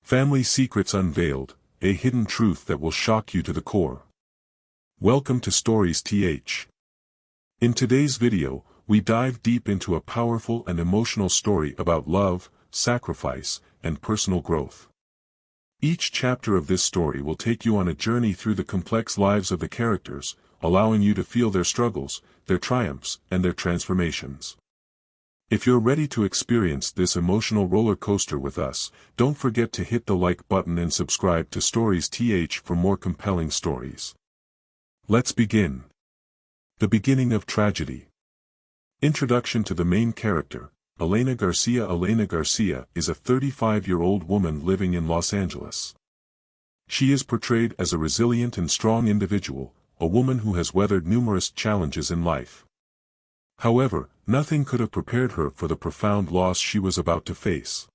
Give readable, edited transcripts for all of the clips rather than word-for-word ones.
Family Secrets Unveiled, a hidden truth that will shock you to the core. Welcome to StoriesTH. In today's video, we dive deep into a powerful and emotional story about love, sacrifice, and personal growth. Each chapter of this story will take you on a journey through the complex lives of the characters, allowing you to feel their struggles, their triumphs, and their transformations. If you're ready to experience this emotional roller coaster with us, don't forget to hit the like button and subscribe to StoriesTH for more compelling stories. Let's begin. The beginning of tragedy. Introduction to the main character, Elena Garcia. Elena Garcia is a 35-year-old woman living in Los Angeles. She is portrayed as a resilient and strong individual, a woman who has weathered numerous challenges in life. However, nothing could have prepared her for the profound loss she was about to face.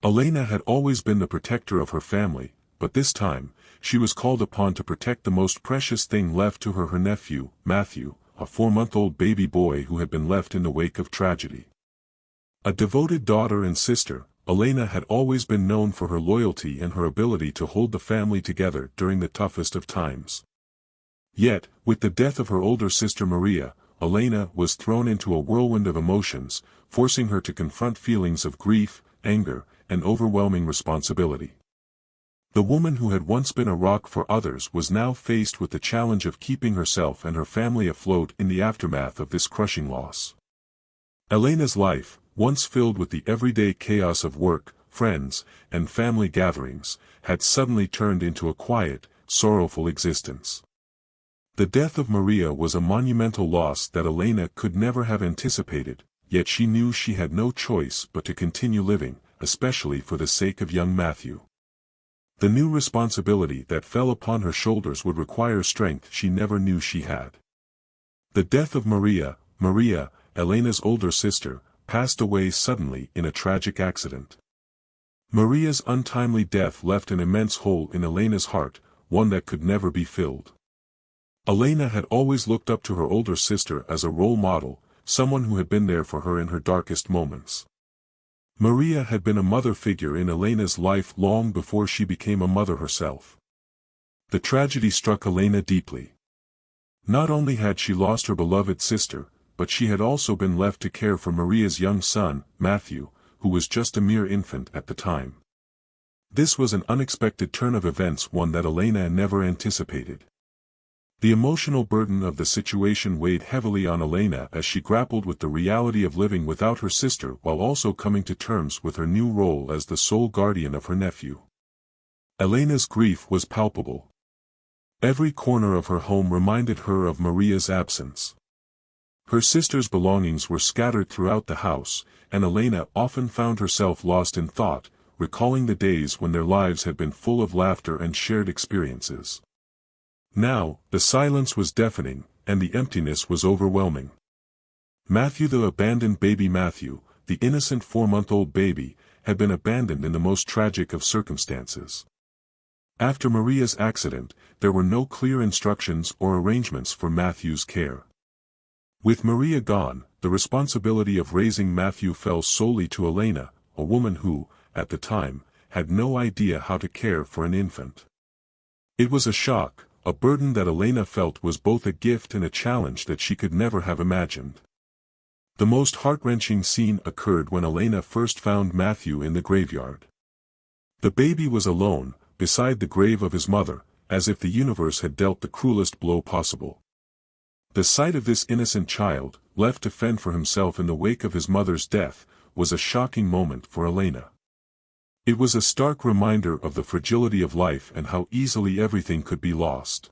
Elena had always been the protector of her family, but this time, she was called upon to protect the most precious thing left to her nephew, Matthew, a 4-month-old baby boy who had been left in the wake of tragedy. A devoted daughter and sister, Elena had always been known for her loyalty and her ability to hold the family together during the toughest of times. Yet, with the death of her older sister Maria, Elena was thrown into a whirlwind of emotions, forcing her to confront feelings of grief, anger, and overwhelming responsibility. The woman who had once been a rock for others was now faced with the challenge of keeping herself and her family afloat in the aftermath of this crushing loss. Elena's life, once filled with the everyday chaos of work, friends, and family gatherings, had suddenly turned into a quiet, sorrowful existence. The death of Maria was a monumental loss that Elena could never have anticipated, yet she knew she had no choice but to continue living, especially for the sake of young Matthew. The new responsibility that fell upon her shoulders would require strength she never knew she had. The death of Maria, Elena's older sister, passed away suddenly in a tragic accident. Maria's untimely death left an immense hole in Elena's heart, one that could never be filled. Elena had always looked up to her older sister as a role model, someone who had been there for her in her darkest moments. Maria had been a mother figure in Elena's life long before she became a mother herself. The tragedy struck Elena deeply. Not only had she lost her beloved sister, but she had also been left to care for Maria's young son, Matthew, who was just a mere infant at the time. This was an unexpected turn of events, one that Elena never anticipated. The emotional burden of the situation weighed heavily on Elena as she grappled with the reality of living without her sister while also coming to terms with her new role as the sole guardian of her nephew. Elena's grief was palpable. Every corner of her home reminded her of Maria's absence. Her sister's belongings were scattered throughout the house, and Elena often found herself lost in thought, recalling the days when their lives had been full of laughter and shared experiences. Now, the silence was deafening, and the emptiness was overwhelming. Matthew, the abandoned baby Matthew, the innocent 4-month-old baby, had been abandoned in the most tragic of circumstances. After Maria's accident, there were no clear instructions or arrangements for Matthew's care. With Maria gone, the responsibility of raising Matthew fell solely to Elena, a woman who, at the time, had no idea how to care for an infant. It was a shock, a burden that Elena felt was both a gift and a challenge that she could never have imagined. The most heart-wrenching scene occurred when Elena first found Matthew in the graveyard. The baby was alone, beside the grave of his mother, as if the universe had dealt the cruelest blow possible. The sight of this innocent child, left to fend for himself in the wake of his mother's death, was a shocking moment for Elena. It was a stark reminder of the fragility of life and how easily everything could be lost.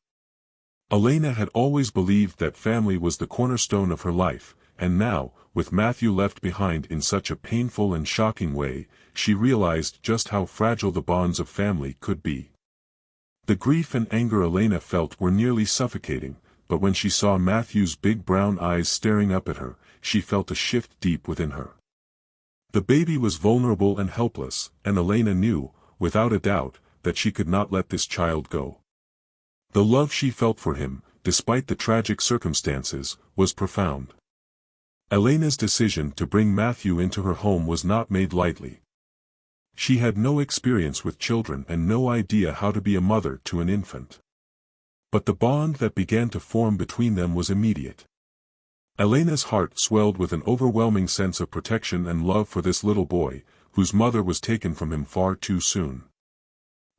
Elena had always believed that family was the cornerstone of her life, and now, with Matthew left behind in such a painful and shocking way, she realized just how fragile the bonds of family could be. The grief and anger Elena felt were nearly suffocating, but when she saw Matthew's big brown eyes staring up at her, she felt a shift deep within her. The baby was vulnerable and helpless, and Elena knew, without a doubt, that she could not let this child go. The love she felt for him, despite the tragic circumstances, was profound. Elena's decision to bring Matthew into her home was not made lightly. She had no experience with children and no idea how to be a mother to an infant. But the bond that began to form between them was immediate. Elena's heart swelled with an overwhelming sense of protection and love for this little boy, whose mother was taken from him far too soon.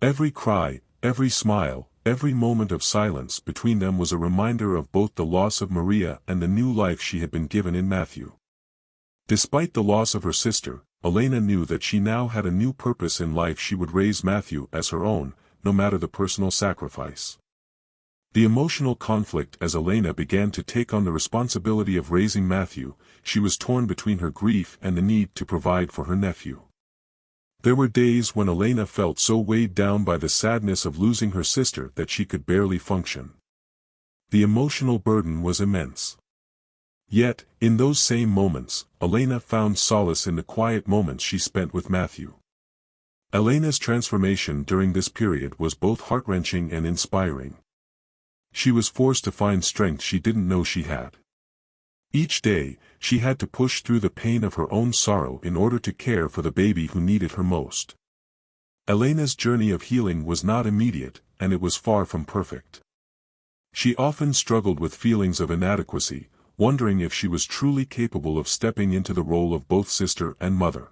Every cry, every smile, every moment of silence between them was a reminder of both the loss of Maria and the new life she had been given in Matthew. Despite the loss of her sister, Elena knew that she now had a new purpose in life. She would raise Matthew as her own, no matter the personal sacrifice. The emotional conflict as Elena began to take on the responsibility of raising Matthew, she was torn between her grief and the need to provide for her nephew. There were days when Elena felt so weighed down by the sadness of losing her sister that she could barely function. The emotional burden was immense. Yet, in those same moments, Elena found solace in the quiet moments she spent with Matthew. Elena's transformation during this period was both heart-wrenching and inspiring. She was forced to find strength she didn't know she had. Each day, she had to push through the pain of her own sorrow in order to care for the baby who needed her most. Elena's journey of healing was not immediate, and it was far from perfect. She often struggled with feelings of inadequacy, wondering if she was truly capable of stepping into the role of both sister and mother.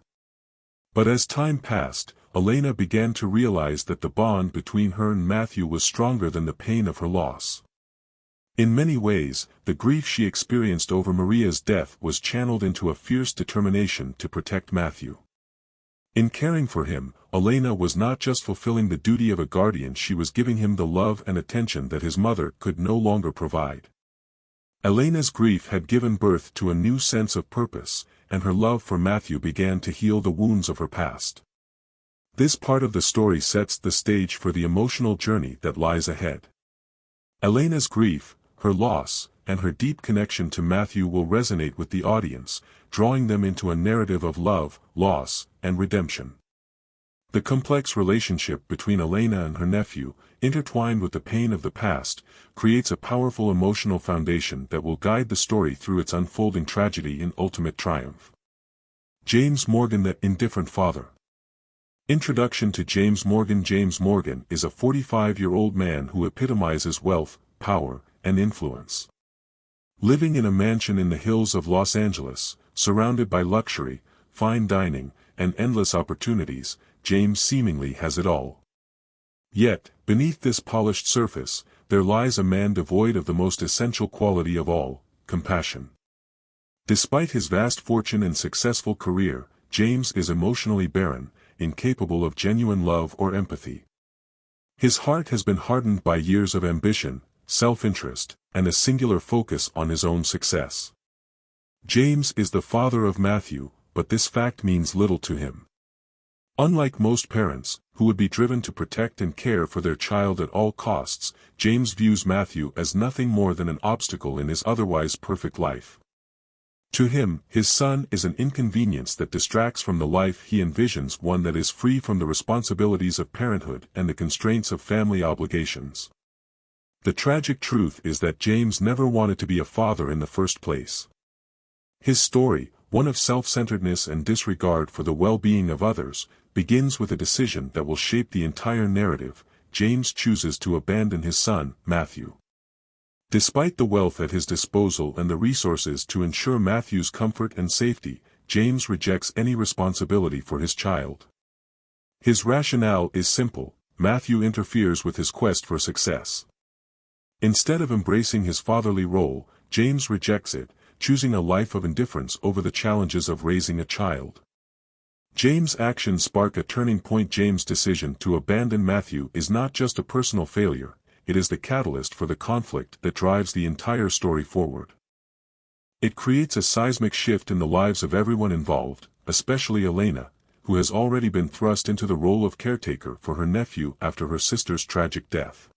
But as time passed, Elena began to realize that the bond between her and Matthew was stronger than the pain of her loss. In many ways, the grief she experienced over Maria's death was channeled into a fierce determination to protect Matthew. In caring for him, Elena was not just fulfilling the duty of a guardian, she was giving him the love and attention that his mother could no longer provide. Elena's grief had given birth to a new sense of purpose, and her love for Matthew began to heal the wounds of her past. This part of the story sets the stage for the emotional journey that lies ahead. Elena's grief, her loss, and her deep connection to Matthew will resonate with the audience, drawing them into a narrative of love, loss, and redemption. The complex relationship between Elena and her nephew, intertwined with the pain of the past, creates a powerful emotional foundation that will guide the story through its unfolding tragedy and ultimate triumph. James Morgan, the indifferent father. Introduction to James Morgan. James Morgan is a 45-year-old man who epitomizes wealth, power, and influence. Living in a mansion in the hills of Los Angeles, surrounded by luxury, fine dining, and endless opportunities, James seemingly has it all. Yet, beneath this polished surface, there lies a man devoid of the most essential quality of all, compassion. Despite his vast fortune and successful career, James is emotionally barren, incapable of genuine love or empathy. His heart has been hardened by years of ambition, self-interest, and a singular focus on his own success. James is the father of Matthew, but this fact means little to him. Unlike most parents, who would be driven to protect and care for their child at all costs, James views Matthew as nothing more than an obstacle in his otherwise perfect life. To him, his son is an inconvenience that distracts from the life he envisions, one that is free from the responsibilities of parenthood and the constraints of family obligations. The tragic truth is that James never wanted to be a father in the first place. His story, one of self-centeredness and disregard for the well-being of others, begins with a decision that will shape the entire narrative. James chooses to abandon his son, Matthew. Despite the wealth at his disposal and the resources to ensure Matthew's comfort and safety, James rejects any responsibility for his child. His rationale is simple: Matthew interferes with his quest for success. Instead of embracing his fatherly role, James rejects it, choosing a life of indifference over the challenges of raising a child. James' actions spark a turning point. James' decision to abandon Matthew is not just a personal failure, it is the catalyst for the conflict that drives the entire story forward. It creates a seismic shift in the lives of everyone involved, especially Elena, who has already been thrust into the role of caretaker for her nephew after her sister's tragic death.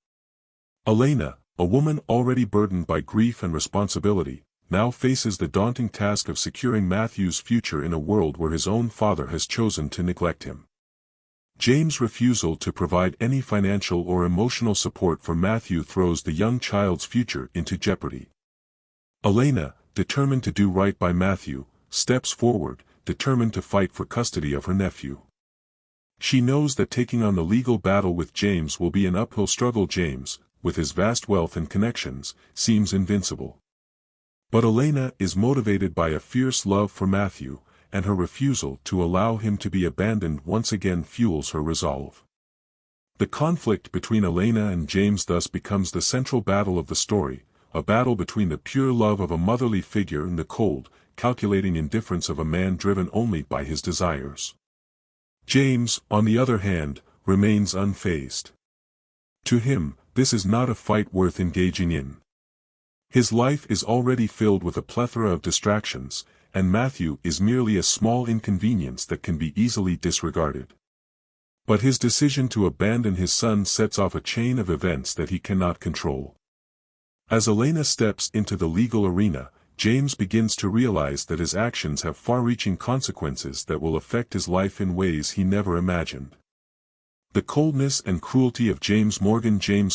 Elena, a woman already burdened by grief and responsibility, now faces the daunting task of securing Matthew's future in a world where his own father has chosen to neglect him. James' refusal to provide any financial or emotional support for Matthew throws the young child's future into jeopardy. Elena, determined to do right by Matthew, steps forward, determined to fight for custody of her nephew. She knows that taking on the legal battle with James will be an uphill struggle. James, with his vast wealth and connections, seems invincible. But Elena is motivated by a fierce love for Matthew, and her refusal to allow him to be abandoned once again fuels her resolve. The conflict between Elena and James thus becomes the central battle of the story, a battle between the pure love of a motherly figure and the cold, calculating indifference of a man driven only by his desires. James, on the other hand, remains unfazed. To him, this is not a fight worth engaging in. His life is already filled with a plethora of distractions, and Matthew is merely a small inconvenience that can be easily disregarded. But his decision to abandon his son sets off a chain of events that he cannot control. As Elena steps into the legal arena, James begins to realize that his actions have far-reaching consequences that will affect his life in ways he never imagined. The coldness and cruelty of James'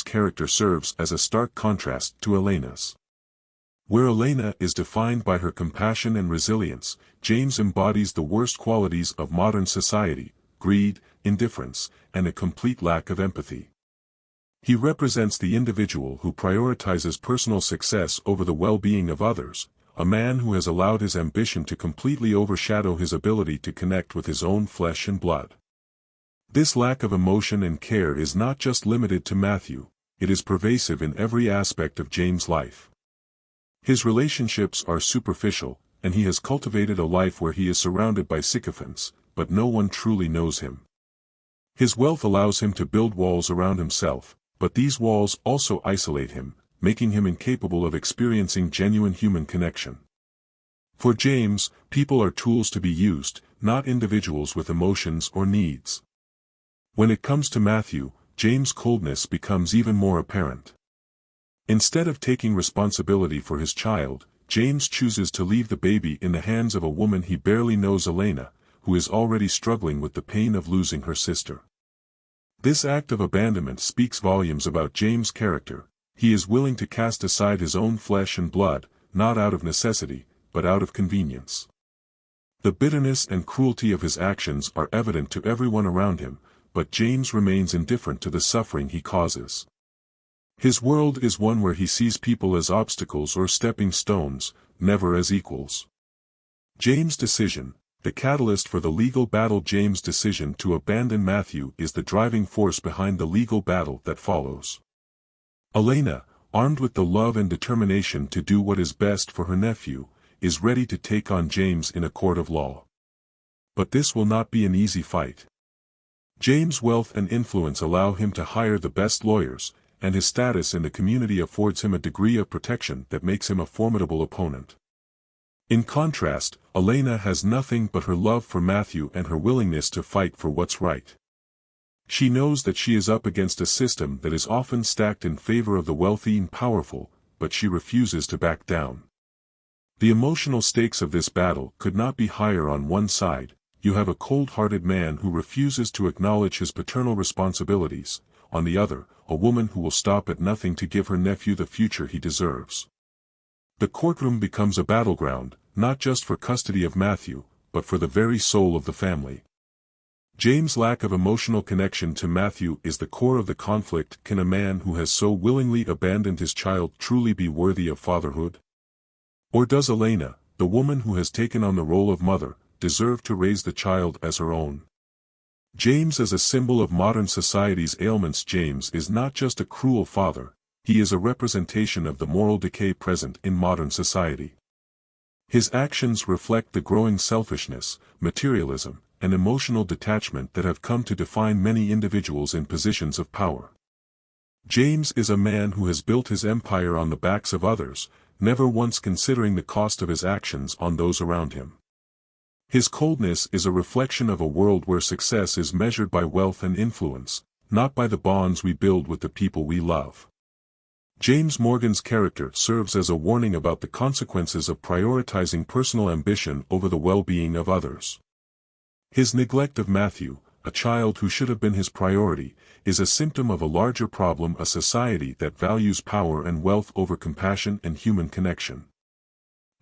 character serves as a stark contrast to Elena's. Where Elena is defined by her compassion and resilience, James embodies the worst qualities of modern society: greed, indifference, and a complete lack of empathy. He represents the individual who prioritizes personal success over the well-being of others, a man who has allowed his ambition to completely overshadow his ability to connect with his own flesh and blood. This lack of emotion and care is not just limited to Matthew, it is pervasive in every aspect of James' life. His relationships are superficial, and he has cultivated a life where he is surrounded by sycophants, but no one truly knows him. His wealth allows him to build walls around himself, but these walls also isolate him, making him incapable of experiencing genuine human connection. For James, people are tools to be used, not individuals with emotions or needs. When it comes to Matthew, James' coldness becomes even more apparent. Instead of taking responsibility for his child, James chooses to leave the baby in the hands of a woman he barely knows, Elena, who is already struggling with the pain of losing her sister. This act of abandonment speaks volumes about James' character. He is willing to cast aside his own flesh and blood, not out of necessity, but out of convenience. The bitterness and cruelty of his actions are evident to everyone around him, but James remains indifferent to the suffering he causes. His world is one where he sees people as obstacles or stepping stones, never as equals. James' decision, the catalyst for the legal battle. James' decision to abandon Matthew is the driving force behind the legal battle that follows. Elena, armed with the love and determination to do what is best for her nephew, is ready to take on James in a court of law. But this will not be an easy fight. James' wealth and influence allow him to hire the best lawyers, and his status in the community affords him a degree of protection that makes him a formidable opponent. In contrast, Elena has nothing but her love for Matthew and her willingness to fight for what's right. She knows that she is up against a system that is often stacked in favor of the wealthy and powerful, but she refuses to back down. The emotional stakes of this battle could not be higher. On one side, you have a cold-hearted man who refuses to acknowledge his paternal responsibilities, on the other, a woman who will stop at nothing to give her nephew the future he deserves. The courtroom becomes a battleground, not just for custody of Matthew, but for the very soul of the family. James' lack of emotional connection to Matthew is the core of the conflict. Can a man who has so willingly abandoned his child truly be worthy of fatherhood? Or does Elena, the woman who has taken on the role of mother, deserve to raise the child as her own? James as a symbol of modern society's ailments. James is not just a cruel father, he is a representation of the moral decay present in modern society. His actions reflect the growing selfishness, materialism, and emotional detachment that have come to define many individuals in positions of power. James is a man who has built his empire on the backs of others, never once considering the cost of his actions on those around him. His coldness is a reflection of a world where success is measured by wealth and influence, not by the bonds we build with the people we love. James Morgan's character serves as a warning about the consequences of prioritizing personal ambition over the well-being of others. His neglect of Matthew, a child who should have been his priority, is a symptom of a larger problem: a society that values power and wealth over compassion and human connection.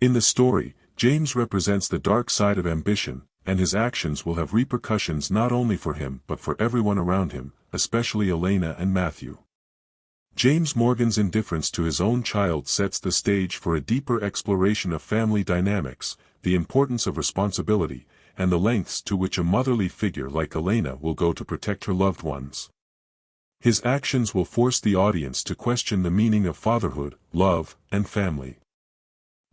In the story, James represents the dark side of ambition, and his actions will have repercussions not only for him but for everyone around him, especially Elena and Matthew. James Morgan's indifference to his own child sets the stage for a deeper exploration of family dynamics, the importance of responsibility, and the lengths to which a motherly figure like Elena will go to protect her loved ones. His actions will force the audience to question the meaning of fatherhood, love, and family.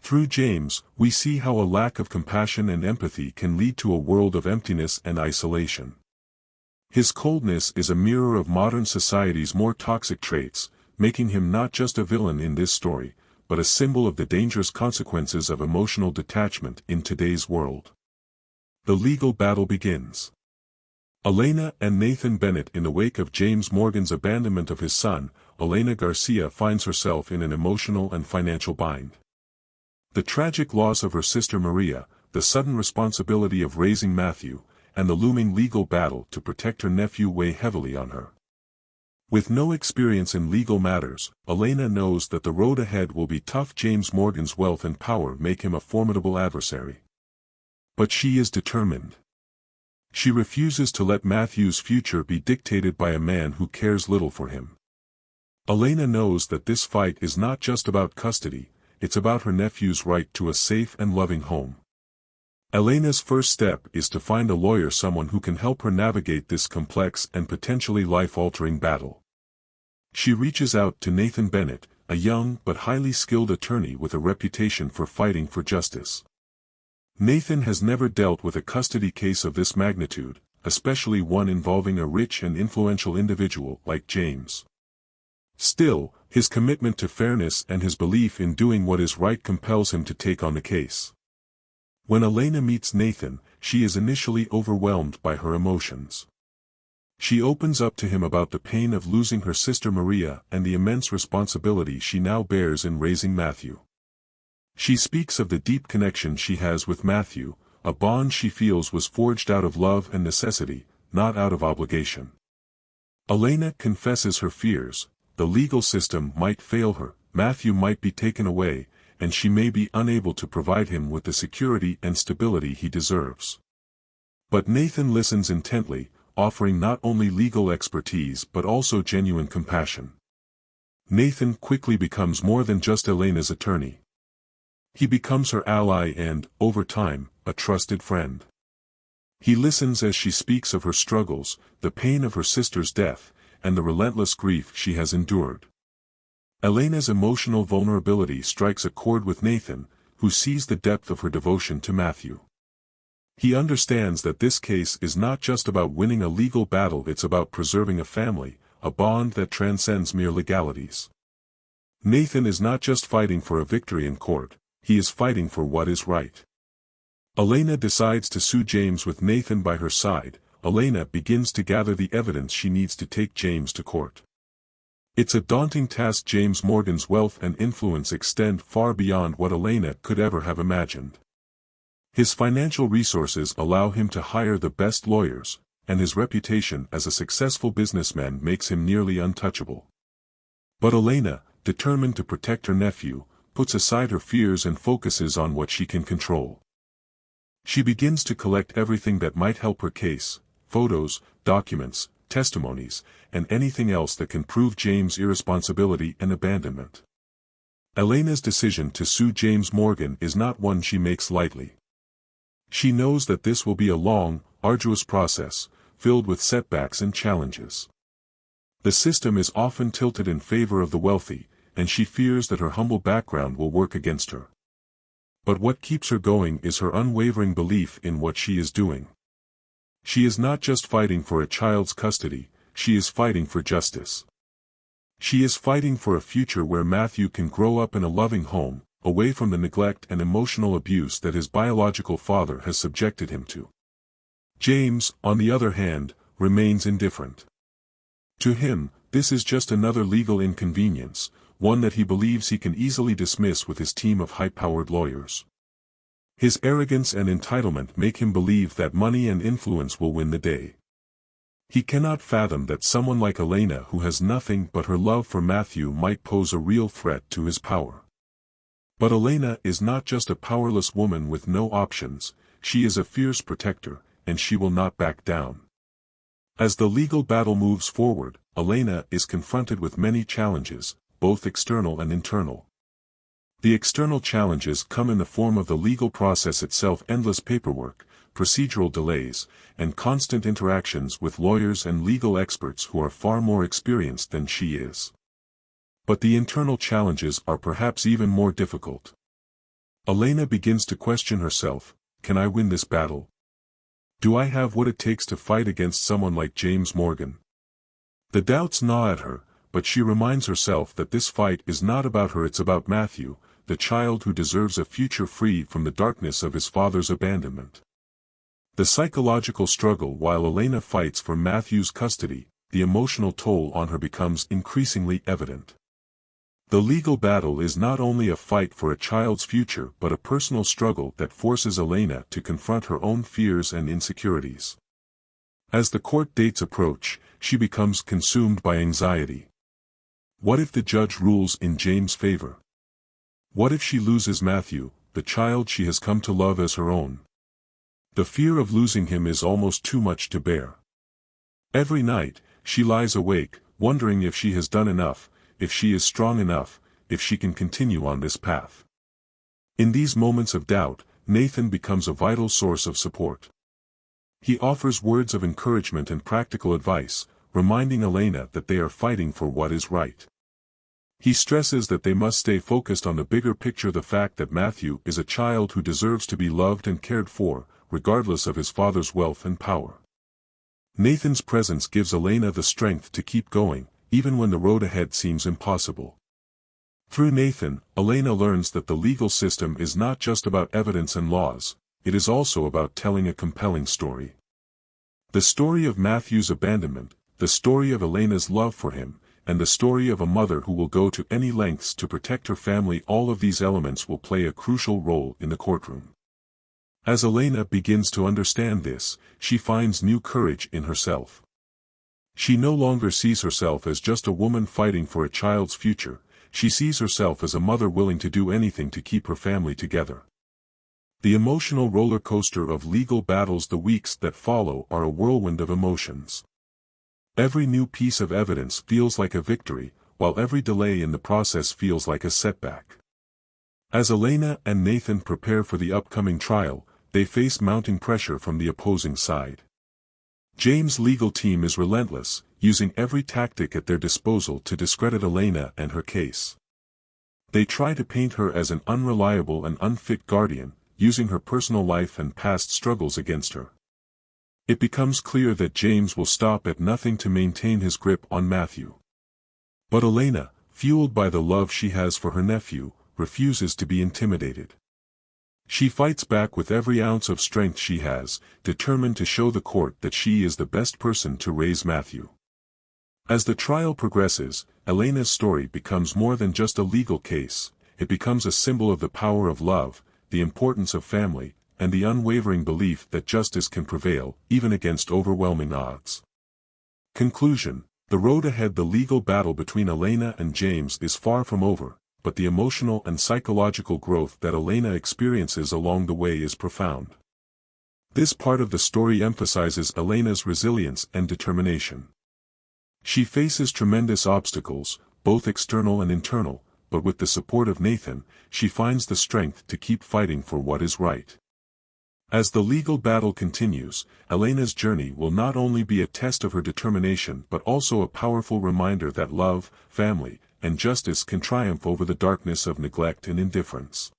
Through James, we see how a lack of compassion and empathy can lead to a world of emptiness and isolation. His coldness is a mirror of modern society's more toxic traits, making him not just a villain in this story, but a symbol of the dangerous consequences of emotional detachment in today's world. The legal battle begins. Elena and Nathan Bennett. In the wake of James Morgan's abandonment of his son, Elena Garcia finds herself in an emotional and financial bind. The tragic loss of her sister Maria, the sudden responsibility of raising Matthew, and the looming legal battle to protect her nephew weigh heavily on her. With no experience in legal matters, Elena knows that the road ahead will be tough. James Morgan's wealth and power make him a formidable adversary. But she is determined. She refuses to let Matthew's future be dictated by a man who cares little for him. Elena knows that this fight is not just about custody, it's about her nephew's right to a safe and loving home. Elena's first step is to find a lawyer, someone who can help her navigate this complex and potentially life-altering battle. She reaches out to Nathan Bennett, a young but highly skilled attorney with a reputation for fighting for justice. Nathan has never dealt with a custody case of this magnitude, especially one involving a rich and influential individual like James. Still, his commitment to fairness and his belief in doing what is right compels him to take on the case. When Elena meets Nathan, she is initially overwhelmed by her emotions. She opens up to him about the pain of losing her sister Maria and the immense responsibility she now bears in raising Matthew. She speaks of the deep connection she has with Matthew, a bond she feels was forged out of love and necessity, not out of obligation. Elena confesses her fears: the legal system might fail her, Matthew might be taken away, and she may be unable to provide him with the security and stability he deserves. But Nathan listens intently, offering not only legal expertise but also genuine compassion. Nathan quickly becomes more than just Elena's attorney. He becomes her ally and, over time, a trusted friend. He listens as she speaks of her struggles, the pain of her sister's death, and the relentless grief she has endured. Elena's emotional vulnerability strikes a chord with Nathan, who sees the depth of her devotion to Matthew. He understands that this case is not just about winning a legal battle, it's about preserving a family, a bond that transcends mere legalities. Nathan is not just fighting for a victory in court, he is fighting for what is right. Elena decides to sue James with Nathan by her side. Elena begins to gather the evidence she needs to take James to court. It's a daunting task. James Morgan's wealth and influence extend far beyond what Elena could ever have imagined. His financial resources allow him to hire the best lawyers, and his reputation as a successful businessman makes him nearly untouchable. But Elena, determined to protect her nephew, puts aside her fears and focuses on what she can control. She begins to collect everything that might help her case: photos, documents, testimonies, and anything else that can prove James' irresponsibility and abandonment. Elena's decision to sue James Morgan is not one she makes lightly. She knows that this will be a long, arduous process, filled with setbacks and challenges. The system is often tilted in favor of the wealthy, and she fears that her humble background will work against her. But what keeps her going is her unwavering belief in what she is doing. She is not just fighting for a child's custody, she is fighting for justice. She is fighting for a future where Matthew can grow up in a loving home, away from the neglect and emotional abuse that his biological father has subjected him to. James, on the other hand, remains indifferent. To him, this is just another legal inconvenience, one that he believes he can easily dismiss with his team of high-powered lawyers. His arrogance and entitlement make him believe that money and influence will win the day. He cannot fathom that someone like Elena, who has nothing but her love for Matthew, might pose a real threat to his power. But Elena is not just a powerless woman with no options, she is a fierce protector, and she will not back down. As the legal battle moves forward, Elena is confronted with many challenges, both external and internal. The external challenges come in the form of the legal process itself: endless paperwork, procedural delays, and constant interactions with lawyers and legal experts who are far more experienced than she is. But the internal challenges are perhaps even more difficult. Elena begins to question herself: can I win this battle? Do I have what it takes to fight against someone like James Morgan? The doubts gnaw at her, but she reminds herself that this fight is not about her, it's about Matthew, the child who deserves a future free from the darkness of his father's abandonment. The psychological struggle while Elena fights for Matthew's custody, the emotional toll on her becomes increasingly evident. The legal battle is not only a fight for a child's future but a personal struggle that forces Elena to confront her own fears and insecurities. As the court dates approach, she becomes consumed by anxiety. What if the judge rules in James' favor? What if she loses Matthew, the child she has come to love as her own? The fear of losing him is almost too much to bear. Every night, she lies awake, wondering if she has done enough, if she is strong enough, if she can continue on this path. In these moments of doubt, Nathan becomes a vital source of support. He offers words of encouragement and practical advice, reminding Elena that they are fighting for what is right. He stresses that they must stay focused on the bigger picture: the fact that Matthew is a child who deserves to be loved and cared for, regardless of his father's wealth and power. Nathan's presence gives Elena the strength to keep going, even when the road ahead seems impossible. Through Nathan, Elena learns that the legal system is not just about evidence and laws, it is also about telling a compelling story. The story of Matthew's abandonment, the story of Elena's love for him, and the story of a mother who will go to any lengths to protect her family, all of these elements will play a crucial role in the courtroom. As Elena begins to understand this, she finds new courage in herself. She no longer sees herself as just a woman fighting for a child's future, she sees herself as a mother willing to do anything to keep her family together. The emotional roller coaster of legal battles, the weeks that follow, are a whirlwind of emotions. Every new piece of evidence feels like a victory, while every delay in the process feels like a setback. As Elena and Nathan prepare for the upcoming trial, they face mounting pressure from the opposing side. James' legal team is relentless, using every tactic at their disposal to discredit Elena and her case. They try to paint her as an unreliable and unfit guardian, using her personal life and past struggles against her. It becomes clear that James will stop at nothing to maintain his grip on Matthew. But Elena, fueled by the love she has for her nephew, refuses to be intimidated. She fights back with every ounce of strength she has, determined to show the court that she is the best person to raise Matthew. As the trial progresses, Elena's story becomes more than just a legal case, it becomes a symbol of the power of love, the importance of family, and the unwavering belief that justice can prevail, even against overwhelming odds. Conclusion: the road ahead, the legal battle between Elena and James, is far from over, but the emotional and psychological growth that Elena experiences along the way is profound. This part of the story emphasizes Elena's resilience and determination. She faces tremendous obstacles, both external and internal, but with the support of Nathan, she finds the strength to keep fighting for what is right. As the legal battle continues, Elena's journey will not only be a test of her determination but also a powerful reminder that love, family, and justice can triumph over the darkness of neglect and indifference.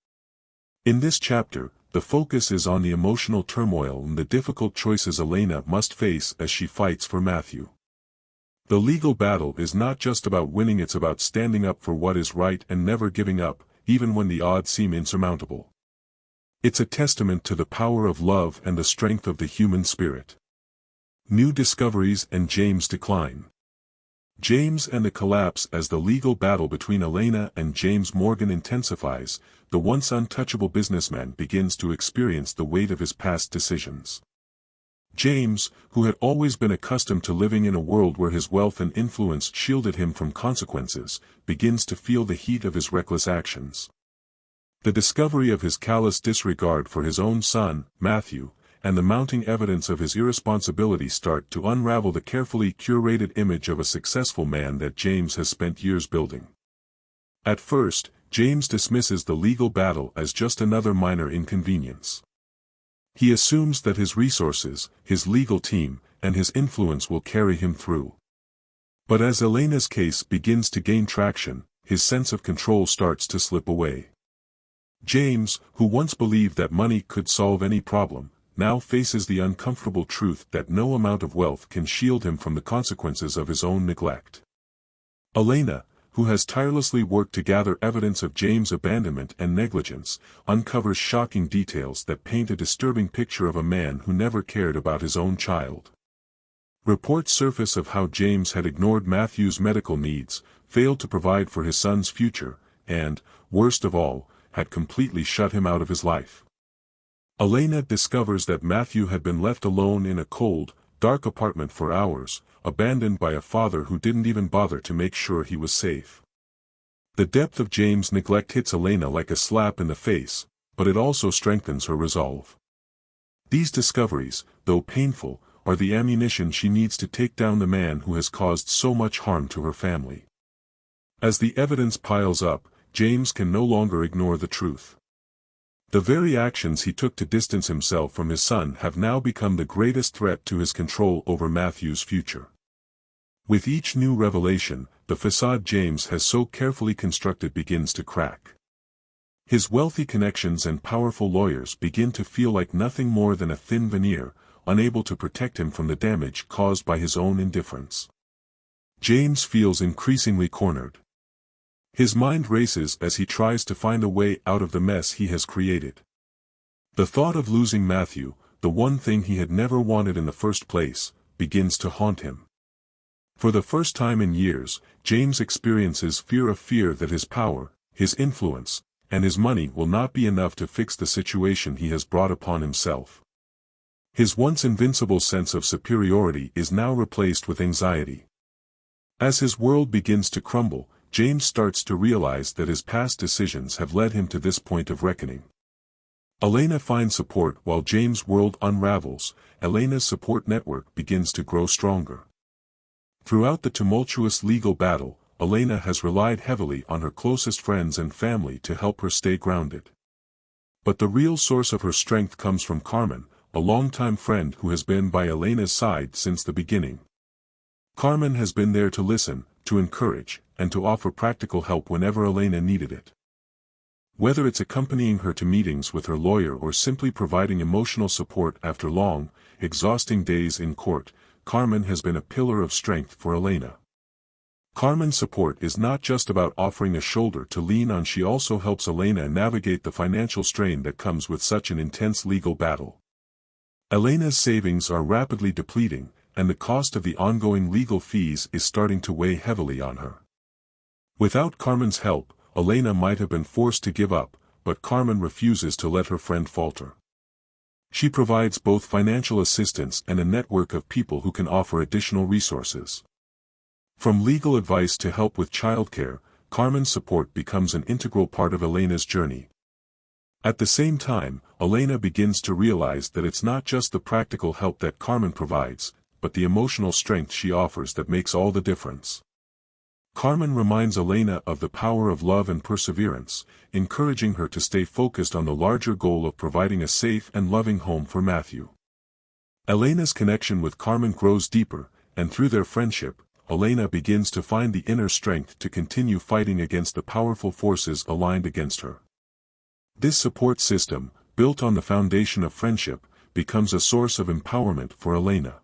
In this chapter, the focus is on the emotional turmoil and the difficult choices Elena must face as she fights for Matthew. The legal battle is not just about winning, it's about standing up for what is right and never giving up, even when the odds seem insurmountable. It's a testament to the power of love and the strength of the human spirit. New discoveries and James' decline. James and the collapse. As the legal battle between Elena and James Morgan intensifies, the once untouchable businessman begins to experience the weight of his past decisions. James, who had always been accustomed to living in a world where his wealth and influence shielded him from consequences, begins to feel the heat of his reckless actions. The discovery of his callous disregard for his own son, Matthew, and the mounting evidence of his irresponsibility start to unravel the carefully curated image of a successful man that James has spent years building. At first, James dismisses the legal battle as just another minor inconvenience. He assumes that his resources, his legal team, and his influence will carry him through. But as Elena's case begins to gain traction, his sense of control starts to slip away. James, who once believed that money could solve any problem, now faces the uncomfortable truth that no amount of wealth can shield him from the consequences of his own neglect. Elena, who has tirelessly worked to gather evidence of James' abandonment and negligence, uncovers shocking details that paint a disturbing picture of a man who never cared about his own child. Reports surface of how James had ignored Matthew's medical needs, failed to provide for his son's future, and, worst of all, had completely shut him out of his life. Elena discovers that Matthew had been left alone in a cold, dark apartment for hours, abandoned by a father who didn't even bother to make sure he was safe. The depth of James' neglect hits Elena like a slap in the face, but it also strengthens her resolve. These discoveries, though painful, are the ammunition she needs to take down the man who has caused so much harm to her family. As the evidence piles up, James can no longer ignore the truth. The very actions he took to distance himself from his son have now become the greatest threat to his control over Matthew's future. With each new revelation, the facade James has so carefully constructed begins to crack. His wealthy connections and powerful lawyers begin to feel like nothing more than a thin veneer, unable to protect him from the damage caused by his own indifference. James feels increasingly cornered. His mind races as he tries to find a way out of the mess he has created. The thought of losing Matthew, the one thing he had never wanted in the first place, begins to haunt him. For the first time in years, James experiences fear that his power, his influence, and his money will not be enough to fix the situation he has brought upon himself. His once invincible sense of superiority is now replaced with anxiety. As his world begins to crumble, James starts to realize that his past decisions have led him to this point of reckoning. Elena finds support while James' world unravels. Elena's support network begins to grow stronger. Throughout the tumultuous legal battle, Elena has relied heavily on her closest friends and family to help her stay grounded. But the real source of her strength comes from Carmen, a longtime friend who has been by Elena's side since the beginning. Carmen has been there to listen, to encourage, and to offer practical help whenever Elena needed it. Whether it's accompanying her to meetings with her lawyer or simply providing emotional support after long, exhausting days in court, Carmen has been a pillar of strength for Elena. Carmen's support is not just about offering a shoulder to lean on, she also helps Elena navigate the financial strain that comes with such an intense legal battle. Elena's savings are rapidly depleting, and the cost of the ongoing legal fees is starting to weigh heavily on her. Without Carmen's help, Elena might have been forced to give up, but Carmen refuses to let her friend falter. She provides both financial assistance and a network of people who can offer additional resources. From legal advice to help with childcare, Carmen's support becomes an integral part of Elena's journey. At the same time, Elena begins to realize that it's not just the practical help that Carmen provides, but the emotional strength she offers that makes all the difference. Carmen reminds Elena of the power of love and perseverance, encouraging her to stay focused on the larger goal of providing a safe and loving home for Matthew. Elena's connection with Carmen grows deeper, and through their friendship, Elena begins to find the inner strength to continue fighting against the powerful forces aligned against her. This support system, built on the foundation of friendship, becomes a source of empowerment for Elena.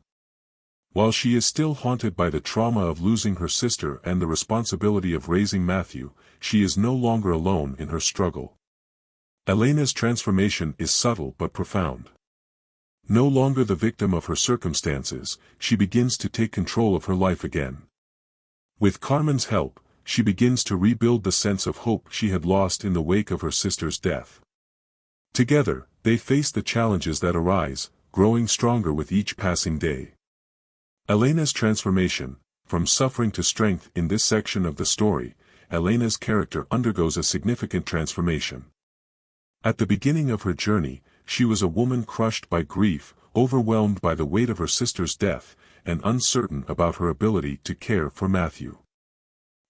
While she is still haunted by the trauma of losing her sister and the responsibility of raising Matthew, she is no longer alone in her struggle. Elena's transformation is subtle but profound. No longer the victim of her circumstances, she begins to take control of her life again. With Carmen's help, she begins to rebuild the sense of hope she had lost in the wake of her sister's death. Together, they face the challenges that arise, growing stronger with each passing day. Elena's transformation, from suffering to strength. In this section of the story, Elena's character undergoes a significant transformation. At the beginning of her journey, she was a woman crushed by grief, overwhelmed by the weight of her sister's death, and uncertain about her ability to care for Matthew.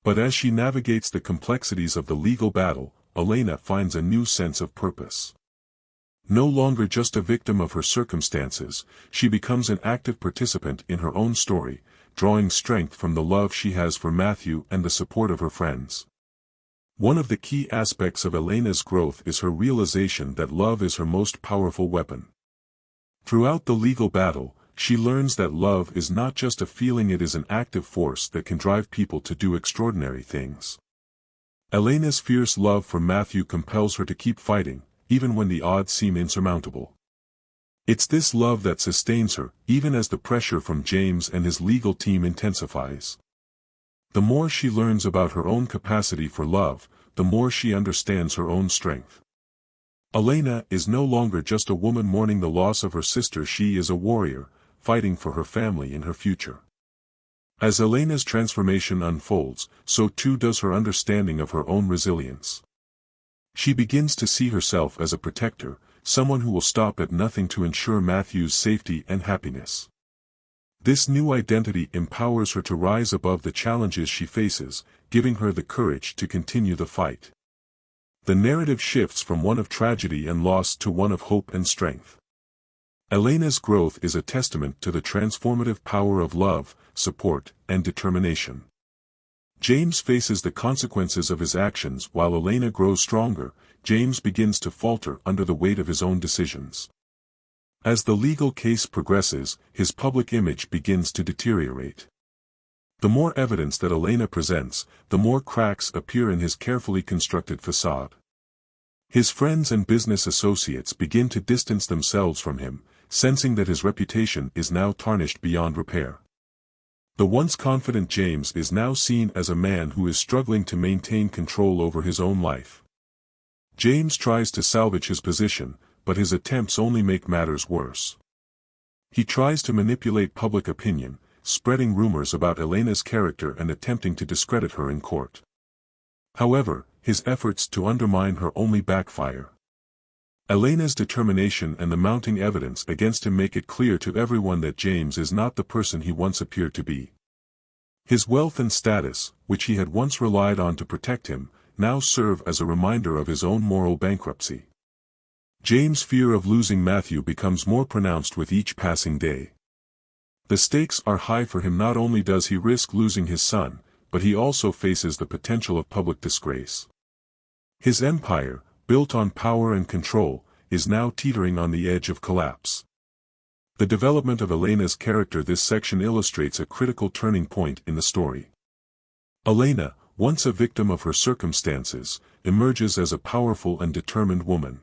But as she navigates the complexities of the legal battle, Elena finds a new sense of purpose. No longer just a victim of her circumstances, she becomes an active participant in her own story, drawing strength from the love she has for Matthew and the support of her friends. One of the key aspects of Elena's growth is her realization that love is her most powerful weapon. Throughout the legal battle, she learns that love is not just a feeling, it is an active force that can drive people to do extraordinary things. Elena's fierce love for Matthew compels her to keep fighting, even when the odds seem insurmountable. It's this love that sustains her, even as the pressure from James and his legal team intensifies. The more she learns about her own capacity for love, the more she understands her own strength. Elena is no longer just a woman mourning the loss of her sister, she is a warrior, fighting for her family and her future. As Elena's transformation unfolds, so too does her understanding of her own resilience. She begins to see herself as a protector, someone who will stop at nothing to ensure Matthew's safety and happiness. This new identity empowers her to rise above the challenges she faces, giving her the courage to continue the fight. The narrative shifts from one of tragedy and loss to one of hope and strength. Elena's growth is a testament to the transformative power of love, support, and determination. James faces the consequences of his actions while Elena grows stronger. James begins to falter under the weight of his own decisions. As the legal case progresses, his public image begins to deteriorate. The more evidence that Elena presents, the more cracks appear in his carefully constructed facade. His friends and business associates begin to distance themselves from him, sensing that his reputation is now tarnished beyond repair. The once confident James is now seen as a man who is struggling to maintain control over his own life. James tries to salvage his position, but his attempts only make matters worse. He tries to manipulate public opinion, spreading rumors about Elena's character and attempting to discredit her in court. However, his efforts to undermine her only backfire. Elena's determination and the mounting evidence against him make it clear to everyone that James is not the person he once appeared to be. His wealth and status, which he had once relied on to protect him, now serve as a reminder of his own moral bankruptcy. James' fear of losing Matthew becomes more pronounced with each passing day. The stakes are high for him. Not only does he risk losing his son, but he also faces the potential of public disgrace. His empire, built on power and control, is now teetering on the edge of collapse. The development of Elena's character. This section illustrates a critical turning point in the story. Elena, once a victim of her circumstances, emerges as a powerful and determined woman.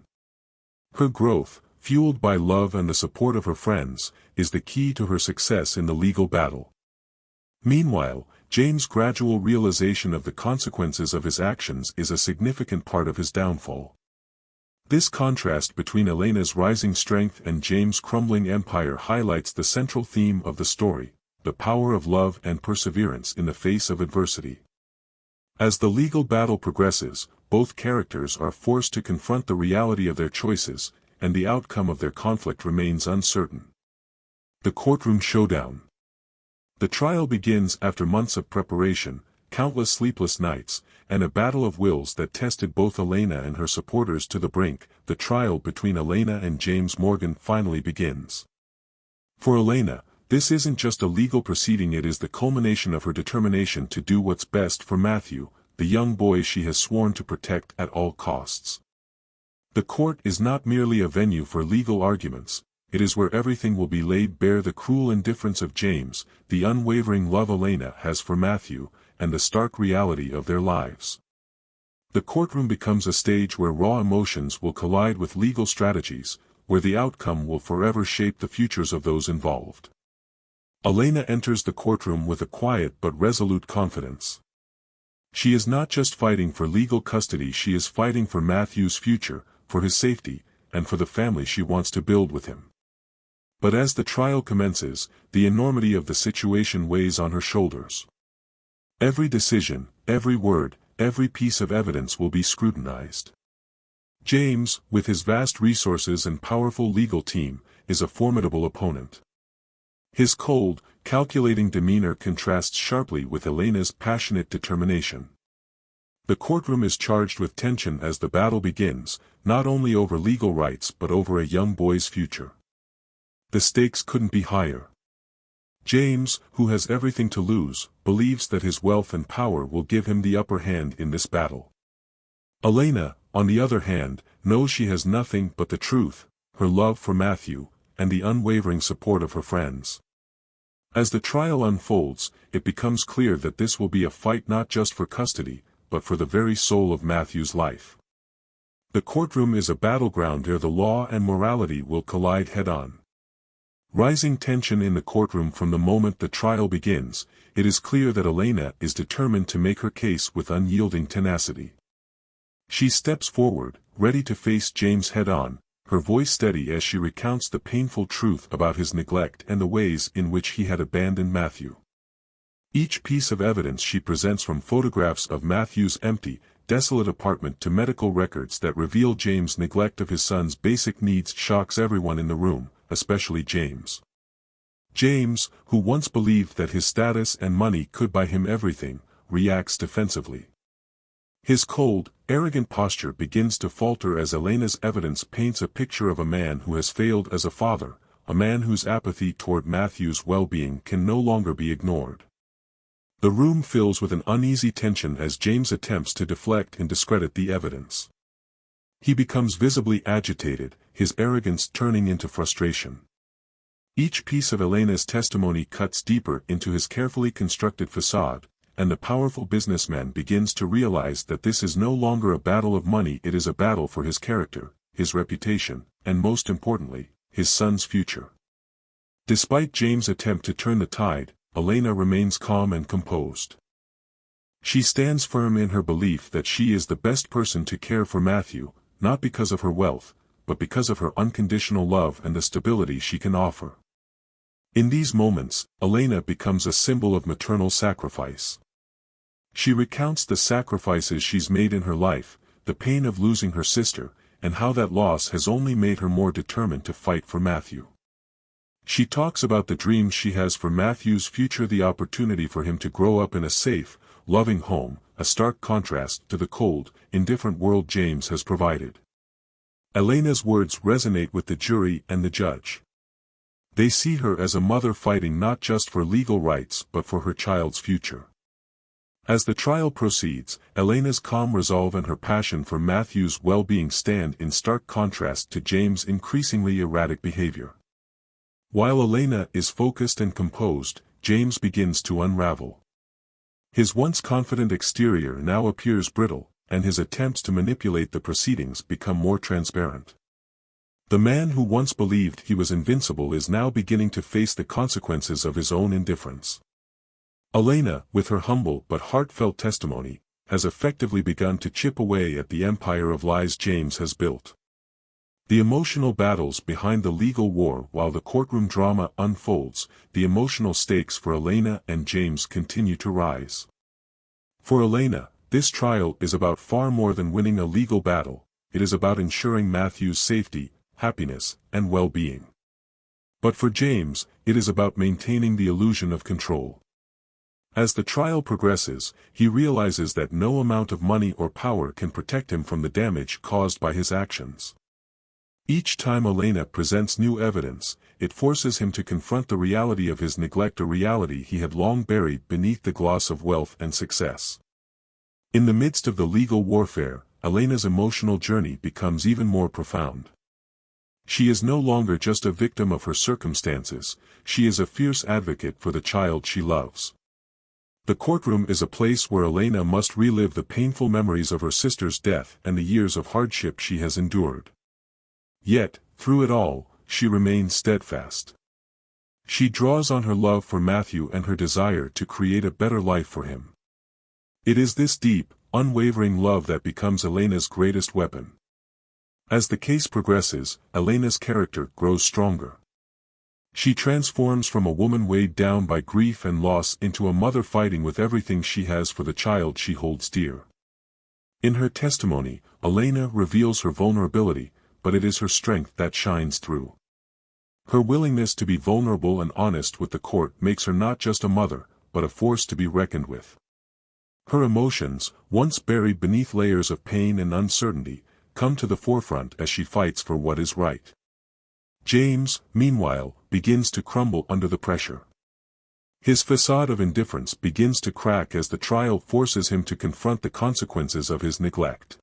Her growth, fueled by love and the support of her friends, is the key to her success in the legal battle. Meanwhile, James' gradual realization of the consequences of his actions is a significant part of his downfall. This contrast between Elena's rising strength and James' crumbling empire highlights the central theme of the story, the power of love and perseverance in the face of adversity. As the legal battle progresses, both characters are forced to confront the reality of their choices, and the outcome of their conflict remains uncertain. The courtroom showdown. The trial begins after months of preparation, countless sleepless nights, and a battle of wills that tested both Elena and her supporters to the brink. The trial between Elena and James Morgan finally begins. For Elena, this isn't just a legal proceeding, it is the culmination of her determination to do what's best for Matthew, the young boy she has sworn to protect at all costs. The court is not merely a venue for legal arguments, it is where everything will be laid bare: the cruel indifference of James, the unwavering love Elena has for Matthew, and the stark reality of their lives. The courtroom becomes a stage where raw emotions will collide with legal strategies, where the outcome will forever shape the futures of those involved. Elena enters the courtroom with a quiet but resolute confidence. She is not just fighting for legal custody, she is fighting for Matthew's future, for his safety, and for the family she wants to build with him. But as the trial commences, the enormity of the situation weighs on her shoulders. Every decision, every word, every piece of evidence will be scrutinized. James, with his vast resources and powerful legal team, is a formidable opponent. His cold, calculating demeanor contrasts sharply with Elena's passionate determination. The courtroom is charged with tension as the battle begins, not only over legal rights but over a young boy's future. The stakes couldn't be higher. James, who has everything to lose, believes that his wealth and power will give him the upper hand in this battle. Elena, on the other hand, knows she has nothing but the truth, her love for Matthew, and the unwavering support of her friends. As the trial unfolds, it becomes clear that this will be a fight not just for custody, but for the very soul of Matthew's life. The courtroom is a battleground where the law and morality will collide head-on. Rising tension in the courtroom from the moment the trial begins, it is clear that Elena is determined to make her case with unyielding tenacity. She steps forward, ready to face James head-on, her voice steady as she recounts the painful truth about his neglect and the ways in which he had abandoned Matthew. Each piece of evidence she presents, from photographs of Matthew's empty, desolate apartment to medical records that reveal James' neglect of his son's basic needs, shocks everyone in the room, especially James. James, who once believed that his status and money could buy him everything, reacts defensively. His cold, arrogant posture begins to falter as Elena's evidence paints a picture of a man who has failed as a father, a man whose apathy toward Matthew's well-being can no longer be ignored. The room fills with an uneasy tension as James attempts to deflect and discredit the evidence. He becomes visibly agitated, his arrogance turning into frustration. Each piece of Elena's testimony cuts deeper into his carefully constructed facade, and the powerful businessman begins to realize that this is no longer a battle of money, it is a battle for his character, his reputation, and most importantly, his son's future. Despite James' attempt to turn the tide, Elena remains calm and composed. She stands firm in her belief that she is the best person to care for Matthew, not because of her wealth, but because of her unconditional love and the stability she can offer. In these moments, Elena becomes a symbol of maternal sacrifice. She recounts the sacrifices she's made in her life, the pain of losing her sister, and how that loss has only made her more determined to fight for Matthew. She talks about the dreams she has for Matthew's future, the opportunity for him to grow up in a safe, loving home, a stark contrast to the cold, indifferent world James has provided. Elena's words resonate with the jury and the judge. They see her as a mother fighting not just for legal rights but for her child's future. As the trial proceeds, Elena's calm resolve and her passion for Matthew's well-being stand in stark contrast to James' increasingly erratic behavior. While Elena is focused and composed, James begins to unravel. His once confident exterior now appears brittle, and his attempts to manipulate the proceedings become more transparent. The man who once believed he was invincible is now beginning to face the consequences of his own indifference. Elena, with her humble but heartfelt testimony, has effectively begun to chip away at the empire of lies James has built. The emotional battles behind the legal war while the courtroom drama unfolds, the emotional stakes for Elena and James continue to rise. For Elena, this trial is about far more than winning a legal battle, it is about ensuring Matthew's safety, happiness, and well-being. But for James, it is about maintaining the illusion of control. As the trial progresses, he realizes that no amount of money or power can protect him from the damage caused by his actions. Each time Elena presents new evidence, it forces him to confront the reality of his neglect, a reality he had long buried beneath the gloss of wealth and success. In the midst of the legal warfare, Elena's emotional journey becomes even more profound. She is no longer just a victim of her circumstances, she is a fierce advocate for the child she loves. The courtroom is a place where Elena must relive the painful memories of her sister's death and the years of hardship she has endured. Yet, through it all, she remains steadfast. She draws on her love for Matthew and her desire to create a better life for him. It is this deep, unwavering love that becomes Elena's greatest weapon. As the case progresses, Elena's character grows stronger. She transforms from a woman weighed down by grief and loss into a mother fighting with everything she has for the child she holds dear. In her testimony, Elena reveals her vulnerability, but it is her strength that shines through. Her willingness to be vulnerable and honest with the court makes her not just a mother, but a force to be reckoned with. Her emotions, once buried beneath layers of pain and uncertainty, come to the forefront as she fights for what is right. James, meanwhile, begins to crumble under the pressure. His facade of indifference begins to crack as the trial forces him to confront the consequences of his neglect.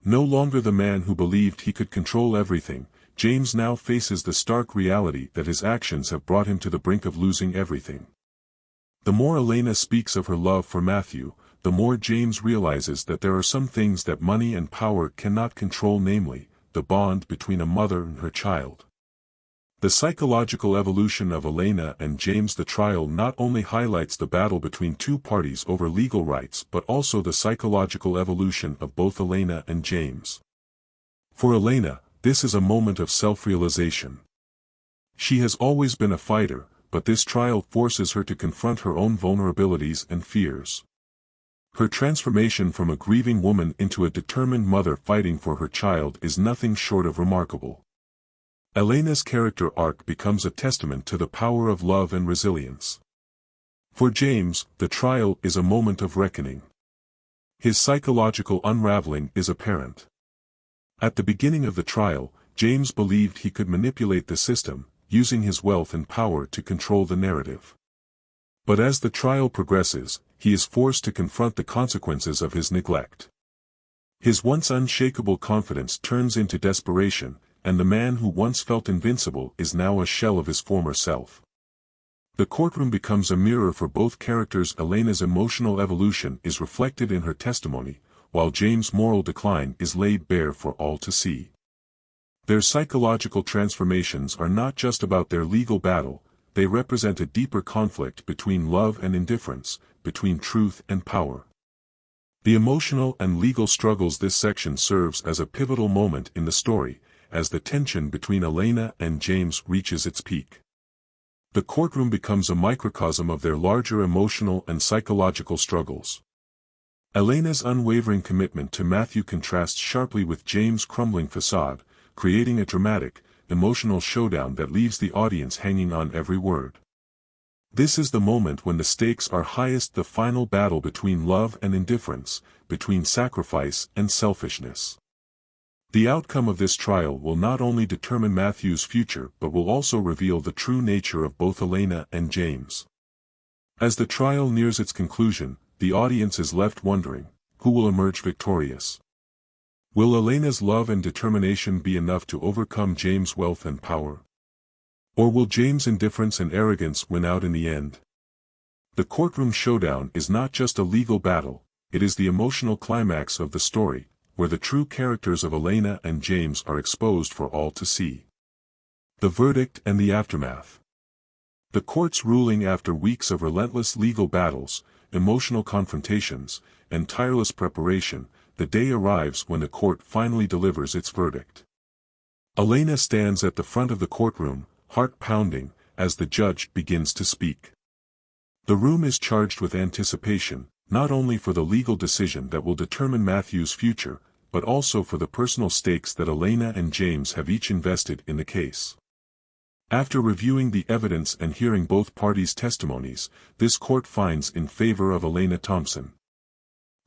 No longer the man who believed he could control everything, James now faces the stark reality that his actions have brought him to the brink of losing everything. The more Elena speaks of her love for Matthew, the more James realizes that there are some things that money and power cannot control, namely, the bond between a mother and her child. The psychological evolution of Elena and James. The trial not only highlights the battle between two parties over legal rights but also the psychological evolution of both Elena and James. For Elena, this is a moment of self-realization. She has always been a fighter, but this trial forces her to confront her own vulnerabilities and fears. Her transformation from a grieving woman into a determined mother fighting for her child is nothing short of remarkable. Elena's character arc becomes a testament to the power of love and resilience. For James, the trial is a moment of reckoning. His psychological unraveling is apparent. At the beginning of the trial, James believed he could manipulate the system, using his wealth and power to control the narrative. But as the trial progresses, he is forced to confront the consequences of his neglect. His once unshakable confidence turns into desperation, and the man who once felt invincible is now a shell of his former self. The courtroom becomes a mirror for both characters. Elena's emotional evolution is reflected in her testimony, while James' moral decline is laid bare for all to see. Their psychological transformations are not just about their legal battle, they represent a deeper conflict between love and indifference, between truth and power. The emotional and legal struggles. This section serves as a pivotal moment in the story, as the tension between Elena and James reaches its peak. The courtroom becomes a microcosm of their larger emotional and psychological struggles. Elena's unwavering commitment to Matthew contrasts sharply with James' crumbling facade, creating a dramatic, emotional showdown that leaves the audience hanging on every word. This is the moment when the stakes are highest, the final battle between love and indifference, between sacrifice and selfishness. The outcome of this trial will not only determine Matthew's future but will also reveal the true nature of both Elena and James. As the trial nears its conclusion, the audience is left wondering, who will emerge victorious? Will Elena's love and determination be enough to overcome James' wealth and power? Or will James' indifference and arrogance win out in the end? The courtroom showdown is not just a legal battle, it is the emotional climax of the story, where the true characters of Elena and James are exposed for all to see. The verdict and the aftermath. The court's ruling. After weeks of relentless legal battles, emotional confrontations, and tireless preparation, the day arrives when the court finally delivers its verdict. Elena stands at the front of the courtroom, heart pounding, as the judge begins to speak. The room is charged with anticipation, not only for the legal decision that will determine Matthew's future, but also for the personal stakes that Elena and James have each invested in the case. After reviewing the evidence and hearing both parties' testimonies, this court finds in favor of Elena Thompson.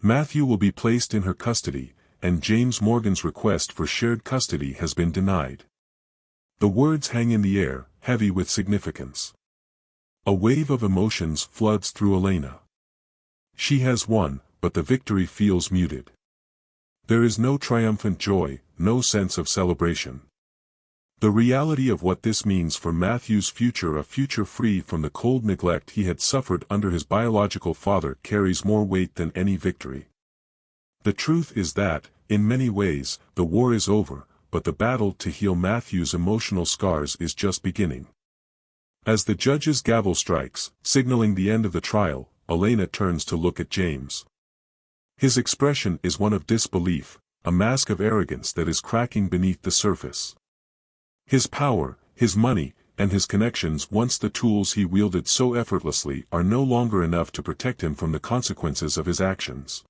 Matthew will be placed in her custody, and James Morgan's request for shared custody has been denied. The words hang in the air, heavy with significance. A wave of emotions floods through Elena. She has won, but the victory feels muted. There is no triumphant joy, no sense of celebration. The reality of what this means for Matthew's future, a future free from the cold neglect he had suffered under his biological father, carries more weight than any victory. The truth is that, in many ways, the war is over, but the battle to heal Matthew's emotional scars is just beginning. As the judge's gavel strikes, signaling the end of the trial, Elena turns to look at James. His expression is one of disbelief, a mask of arrogance that is cracking beneath the surface. His power, his money, and his connections, once the tools he wielded so effortlessly, are no longer enough to protect him from the consequences of his actions.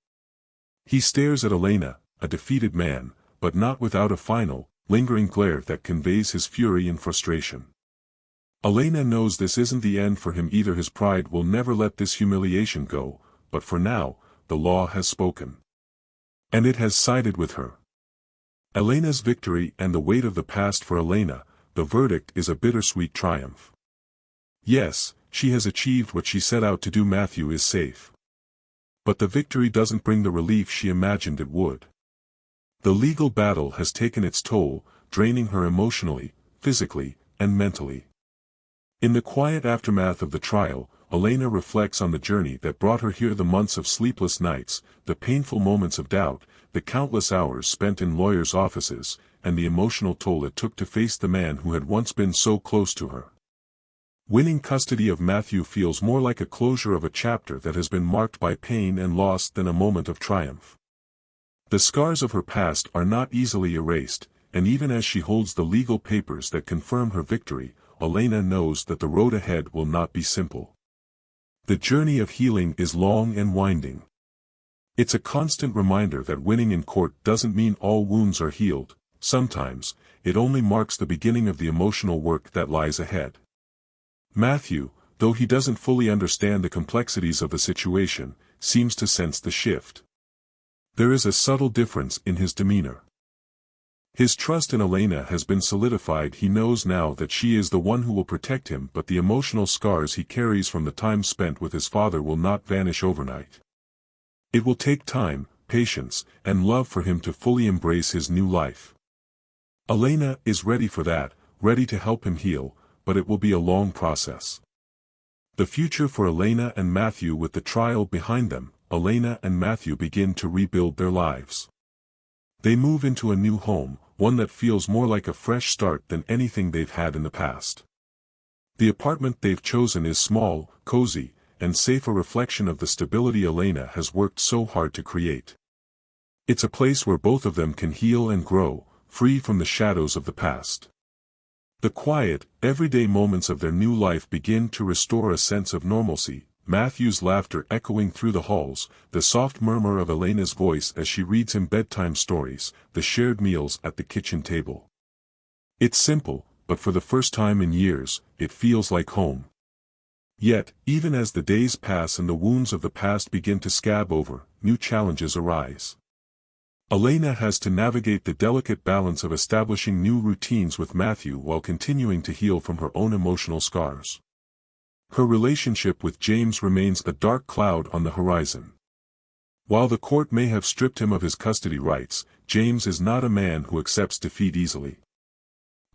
He stares at Elena, a defeated man, but not without a final, lingering glare that conveys his fury and frustration. Elena knows this isn't the end for him either. His pride will never let this humiliation go, but for now, the law has spoken. And it has sided with her. Elena's victory and the weight of the past. For Elena, the verdict is a bittersweet triumph. Yes, she has achieved what she set out to do. Matthew is safe. But the victory doesn't bring the relief she imagined it would. The legal battle has taken its toll, draining her emotionally, physically, and mentally. In the quiet aftermath of the trial, Elena reflects on the journey that brought her here, the months of sleepless nights, the painful moments of doubt, the countless hours spent in lawyers' offices, and the emotional toll it took to face the man who had once been so close to her. Winning custody of Matthew feels more like a closure of a chapter that has been marked by pain and loss than a moment of triumph. The scars of her past are not easily erased, and even as she holds the legal papers that confirm her victory, Elena knows that the road ahead will not be simple. The journey of healing is long and winding. It's a constant reminder that winning in court doesn't mean all wounds are healed. Sometimes, it only marks the beginning of the emotional work that lies ahead. Matthew, though he doesn't fully understand the complexities of the situation, seems to sense the shift. There is a subtle difference in his demeanor. His trust in Elena has been solidified. He knows now that she is the one who will protect him, but the emotional scars he carries from the time spent with his father will not vanish overnight. It will take time, patience, and love for him to fully embrace his new life. Elena is ready for that, ready to help him heal, but it will be a long process. The future for Elena and Matthew. With the trial behind them, Elena and Matthew begin to rebuild their lives. They move into a new home, one that feels more like a fresh start than anything they've had in the past. The apartment they've chosen is small, cozy, and safe, a reflection of the stability Elena has worked so hard to create. It's a place where both of them can heal and grow, free from the shadows of the past. The quiet, everyday moments of their new life begin to restore a sense of normalcy, Matthew's laughter echoing through the halls, the soft murmur of Elena's voice as she reads him bedtime stories, the shared meals at the kitchen table. It's simple, but for the first time in years, it feels like home. Yet, even as the days pass and the wounds of the past begin to scab over, new challenges arise. Elena has to navigate the delicate balance of establishing new routines with Matthew while continuing to heal from her own emotional scars. Her relationship with James remains a dark cloud on the horizon. While the court may have stripped him of his custody rights, James is not a man who accepts defeat easily.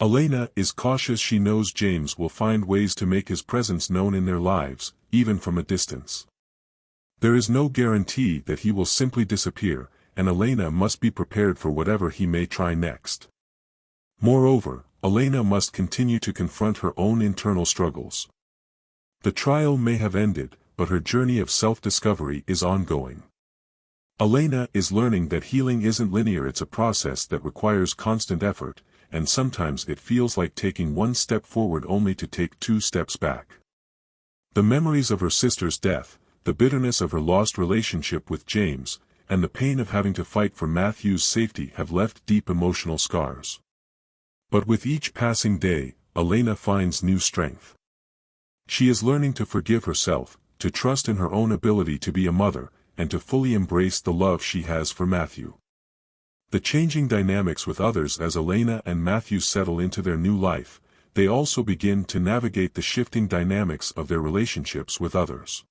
Elena is cautious. She knows James will find ways to make his presence known in their lives, even from a distance. There is no guarantee that he will simply disappear, and Elena must be prepared for whatever he may try next. Moreover, Elena must continue to confront her own internal struggles. The trial may have ended, but her journey of self-discovery is ongoing. Elena is learning that healing isn't linear. It's a process that requires constant effort, and sometimes it feels like taking one step forward only to take 2 steps back. The memories of her sister's death, the bitterness of her lost relationship with James, and the pain of having to fight for Matthew's safety have left deep emotional scars. But with each passing day, Elena finds new strength. She is learning to forgive herself, to trust in her own ability to be a mother, and to fully embrace the love she has for Matthew. The changing dynamics with others. As Elena and Matthew settle into their new life, they also begin to navigate the shifting dynamics of their relationships with others.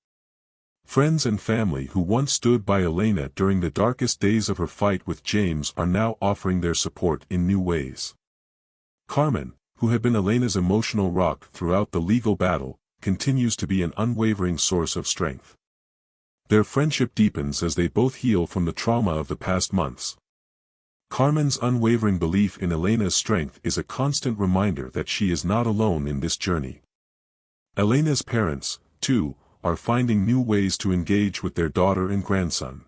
Friends and family who once stood by Elena during the darkest days of her fight with James are now offering their support in new ways. Carmen, who had been Elena's emotional rock throughout the legal battle, continues to be an unwavering source of strength. Their friendship deepens as they both heal from the trauma of the past months. Carmen's unwavering belief in Elena's strength is a constant reminder that she is not alone in this journey. Elena's parents, too, are finding new ways to engage with their daughter and grandson.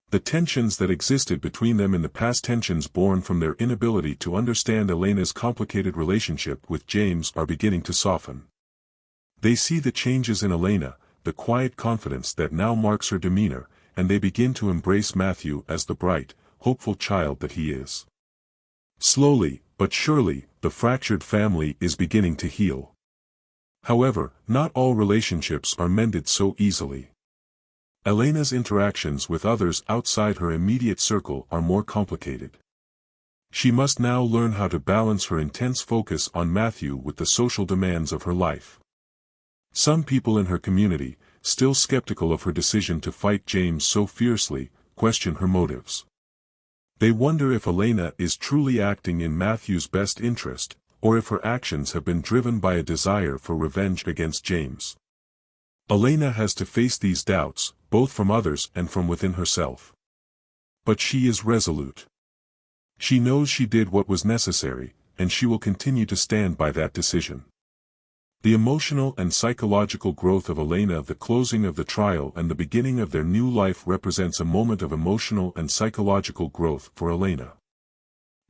The tensions that existed between them in the past, tensions born from their inability to understand Elena's complicated relationship with James, are beginning to soften. They see the changes in Elena, the quiet confidence that now marks her demeanor, and they begin to embrace Matthew as the bright, hopeful child that he is. Slowly, but surely, the fractured family is beginning to heal. However, not all relationships are mended so easily. Elena's interactions with others outside her immediate circle are more complicated. She must now learn how to balance her intense focus on Matthew with the social demands of her life. Some people in her community, still skeptical of her decision to fight James so fiercely, question her motives. They wonder if Elena is truly acting in Matthew's best interest, or if her actions have been driven by a desire for revenge against James. Elena has to face these doubts, both from others and from within herself. But she is resolute. She knows she did what was necessary, and she will continue to stand by that decision. The emotional and psychological growth of Elena at the closing of the trial and the beginning of their new life represents a moment of emotional and psychological growth for Elena.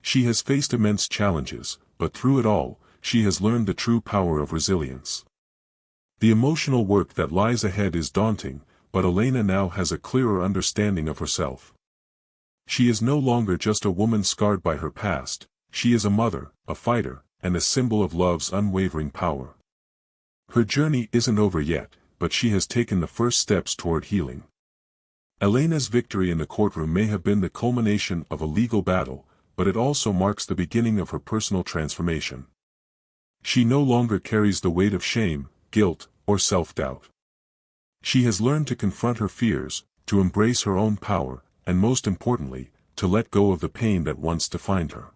She has faced immense challenges, but through it all, she has learned the true power of resilience. The emotional work that lies ahead is daunting, but Elena now has a clearer understanding of herself. She is no longer just a woman scarred by her past, she is a mother, a fighter, and a symbol of love's unwavering power. Her journey isn't over yet, but she has taken the first steps toward healing. Elena's victory in the courtroom may have been the culmination of a legal battle, but it also marks the beginning of her personal transformation. She no longer carries the weight of shame, guilt, or self-doubt. She has learned to confront her fears, to embrace her own power, and most importantly, to let go of the pain that once defined her.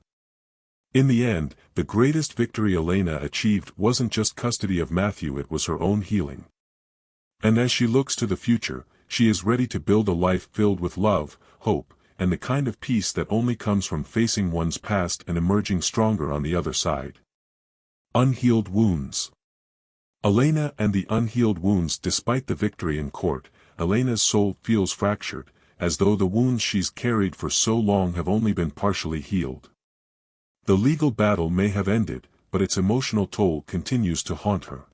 In the end, the greatest victory Elena achieved wasn't just custody of Matthew, it was her own healing. And as she looks to the future, she is ready to build a life filled with love, hope, and the kind of peace that only comes from facing one's past and emerging stronger on the other side. Unhealed wounds. Elena and the unhealed wounds. Despite the victory in court, Elena's soul feels fractured, as though the wounds she's carried for so long have only been partially healed. The legal battle may have ended, but its emotional toll continues to haunt her.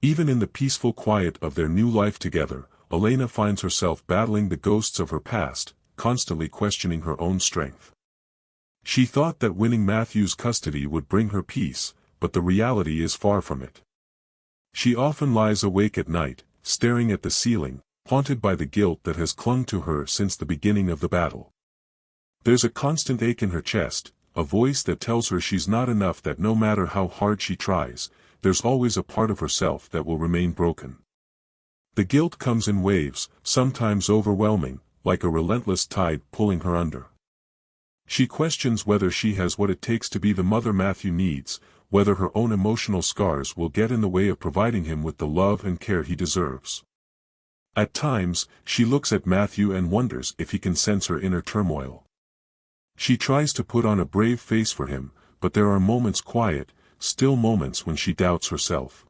Even in the peaceful quiet of their new life together, Elena finds herself battling the ghosts of her past, constantly questioning her own strength. She thought that winning Matthew's custody would bring her peace, but the reality is far from it. She often lies awake at night, staring at the ceiling, haunted by the guilt that has clung to her since the beginning of the battle. There's a constant ache in her chest, a voice that tells her she's not enough, that no matter how hard she tries, there's always a part of herself that will remain broken. The guilt comes in waves, sometimes overwhelming, like a relentless tide pulling her under. She questions whether she has what it takes to be the mother Matthew needs, whether her own emotional scars will get in the way of providing him with the love and care he deserves. At times, she looks at Matthew and wonders if he can sense her inner turmoil. She tries to put on a brave face for him, but there are moments, quiet, still moments, when she doubts herself.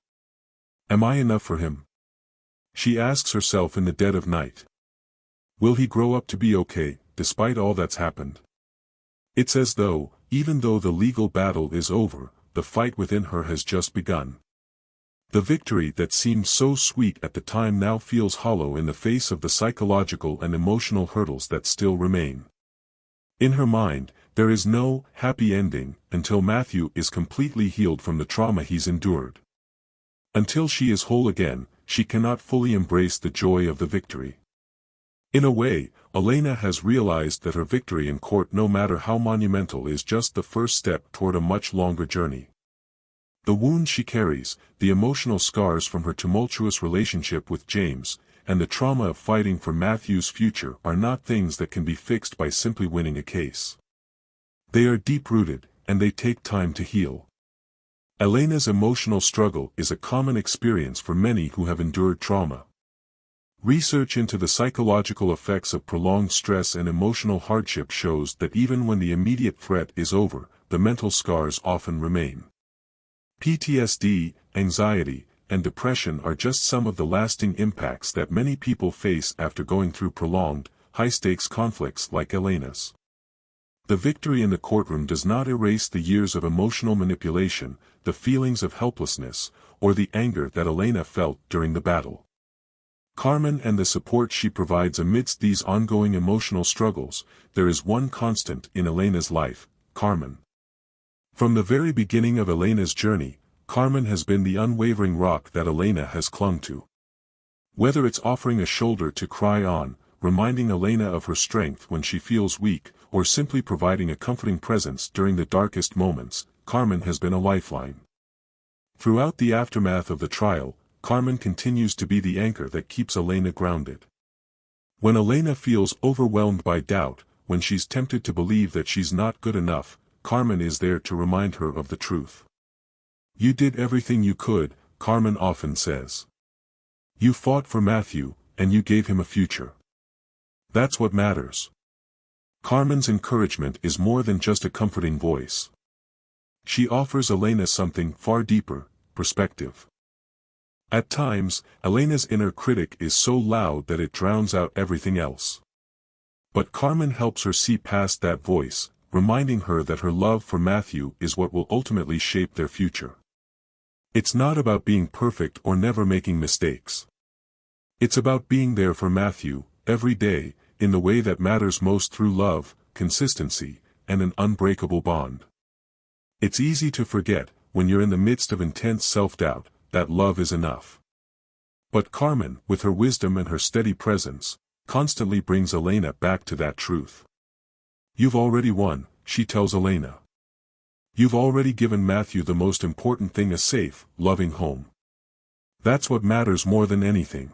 Am I enough for him? She asks herself in the dead of night. Will he grow up to be okay, despite all that's happened? It's as though, even though the legal battle is over, the fight within her has just begun. The victory that seemed so sweet at the time now feels hollow in the face of the psychological and emotional hurdles that still remain. In her mind, there is no happy ending until Matthew is completely healed from the trauma he's endured. Until she is whole again, she cannot fully embrace the joy of the victory. In a way, Elena has realized that her victory in court, no matter how monumental, is just the first step toward a much longer journey. The wounds she carries, the emotional scars from her tumultuous relationship with James, and the trauma of fighting for Matthew's future are not things that can be fixed by simply winning a case. They are deep-rooted, and they take time to heal. Elena's emotional struggle is a common experience for many who have endured trauma. Research into the psychological effects of prolonged stress and emotional hardship shows that even when the immediate threat is over, the mental scars often remain. PTSD, anxiety, and depression are just some of the lasting impacts that many people face after going through prolonged, high-stakes conflicts like Elena's. The victory in the courtroom does not erase the years of emotional manipulation, the feelings of helplessness, or the anger that Elena felt during the battle. Carmen and the support she provides amidst these ongoing emotional struggles. There is one constant in Elena's life: Carmen. From the very beginning of Elena's journey, Carmen has been the unwavering rock that Elena has clung to. Whether it's offering a shoulder to cry on, reminding Elena of her strength when she feels weak, or simply providing a comforting presence during the darkest moments, Carmen has been a lifeline. Throughout the aftermath of the trial, Carmen continues to be the anchor that keeps Elena grounded. When Elena feels overwhelmed by doubt, when she's tempted to believe that she's not good enough, Carmen is there to remind her of the truth. "You did everything you could," Carmen often says. "You fought for Matthew, and you gave him a future. That's what matters." Carmen's encouragement is more than just a comforting voice. She offers Elena something far deeper: perspective. At times, Elena's inner critic is so loud that it drowns out everything else. But Carmen helps her see past that voice, reminding her that her love for Matthew is what will ultimately shape their future. It's not about being perfect or never making mistakes. It's about being there for Matthew, every day, in the way that matters most, through love, consistency, and an unbreakable bond. It's easy to forget, when you're in the midst of intense self-doubt, that love is enough. But Carmen, with her wisdom and her steady presence, constantly brings Elena back to that truth. "You've already won," she tells Elena. "You've already given Matthew the most important thing: a safe, loving home. That's what matters more than anything."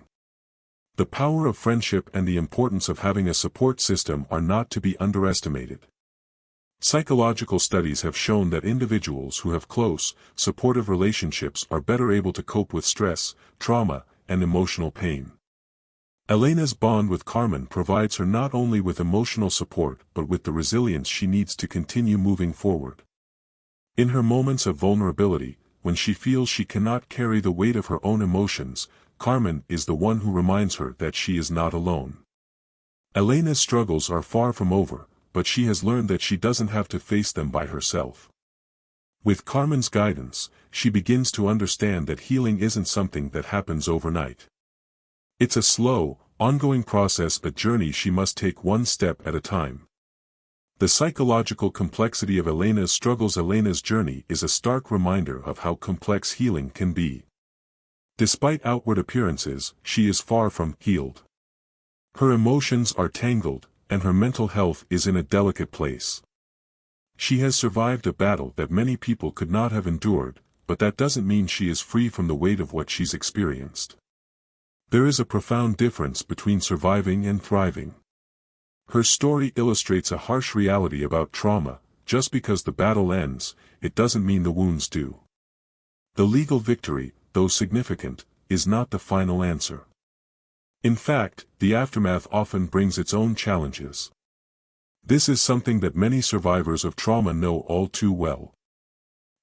The power of friendship and the importance of having a support system are not to be underestimated. Psychological studies have shown that individuals who have close, supportive relationships are better able to cope with stress, trauma, and emotional pain. Elena's bond with Carmen provides her not only with emotional support but with the resilience she needs to continue moving forward. In her moments of vulnerability, when she feels she cannot carry the weight of her own emotions, Carmen is the one who reminds her that she is not alone. Elena's struggles are far from over, but she has learned that she doesn't have to face them by herself. With Carmen's guidance, she begins to understand that healing isn't something that happens overnight. It's a slow, ongoing process, a journey she must take one step at a time. The psychological complexity of Elena's struggles. Elena's journey is a stark reminder of how complex healing can be. Despite outward appearances, she is far from healed. Her emotions are tangled, and her mental health is in a delicate place. She has survived a battle that many people could not have endured, but that doesn't mean she is free from the weight of what she's experienced. There is a profound difference between surviving and thriving. Her story illustrates a harsh reality about trauma: just because the battle ends, it doesn't mean the wounds do. The legal victory, though significant, is not the final answer. In fact, the aftermath often brings its own challenges. This is something that many survivors of trauma know all too well.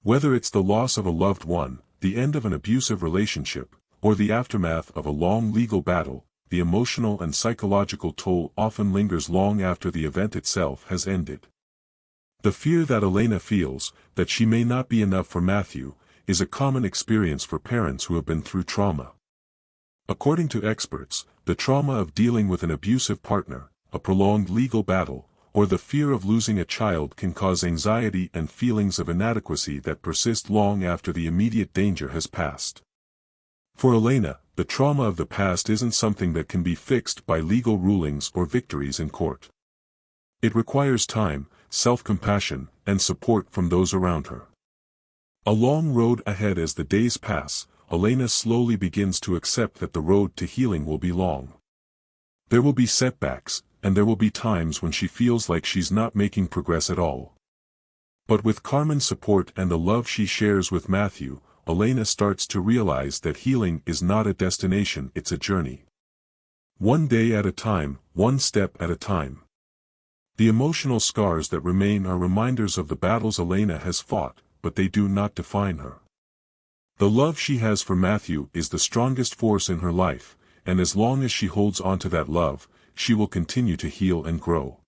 Whether it's the loss of a loved one, the end of an abusive relationship, or the aftermath of a long legal battle, the emotional and psychological toll often lingers long after the event itself has ended. The fear that Elena feels, that she may not be enough for Matthew, is a common experience for parents who have been through trauma. According to experts, the trauma of dealing with an abusive partner, a prolonged legal battle, or the fear of losing a child can cause anxiety and feelings of inadequacy that persist long after the immediate danger has passed. For Elena, the trauma of the past isn't something that can be fixed by legal rulings or victories in court. It requires time, self-compassion, and support from those around her. A long road ahead. As the days pass, Elena slowly begins to accept that the road to healing will be long. There will be setbacks, and there will be times when she feels like she's not making progress at all. But with Carmen's support and the love she shares with Matthew, Elena starts to realize that healing is not a destination, it's a journey. One day at a time, one step at a time. The emotional scars that remain are reminders of the battles Elena has fought, but they do not define her. The love she has for Matthew is the strongest force in her life, and as long as she holds onto that love, she will continue to heal and grow.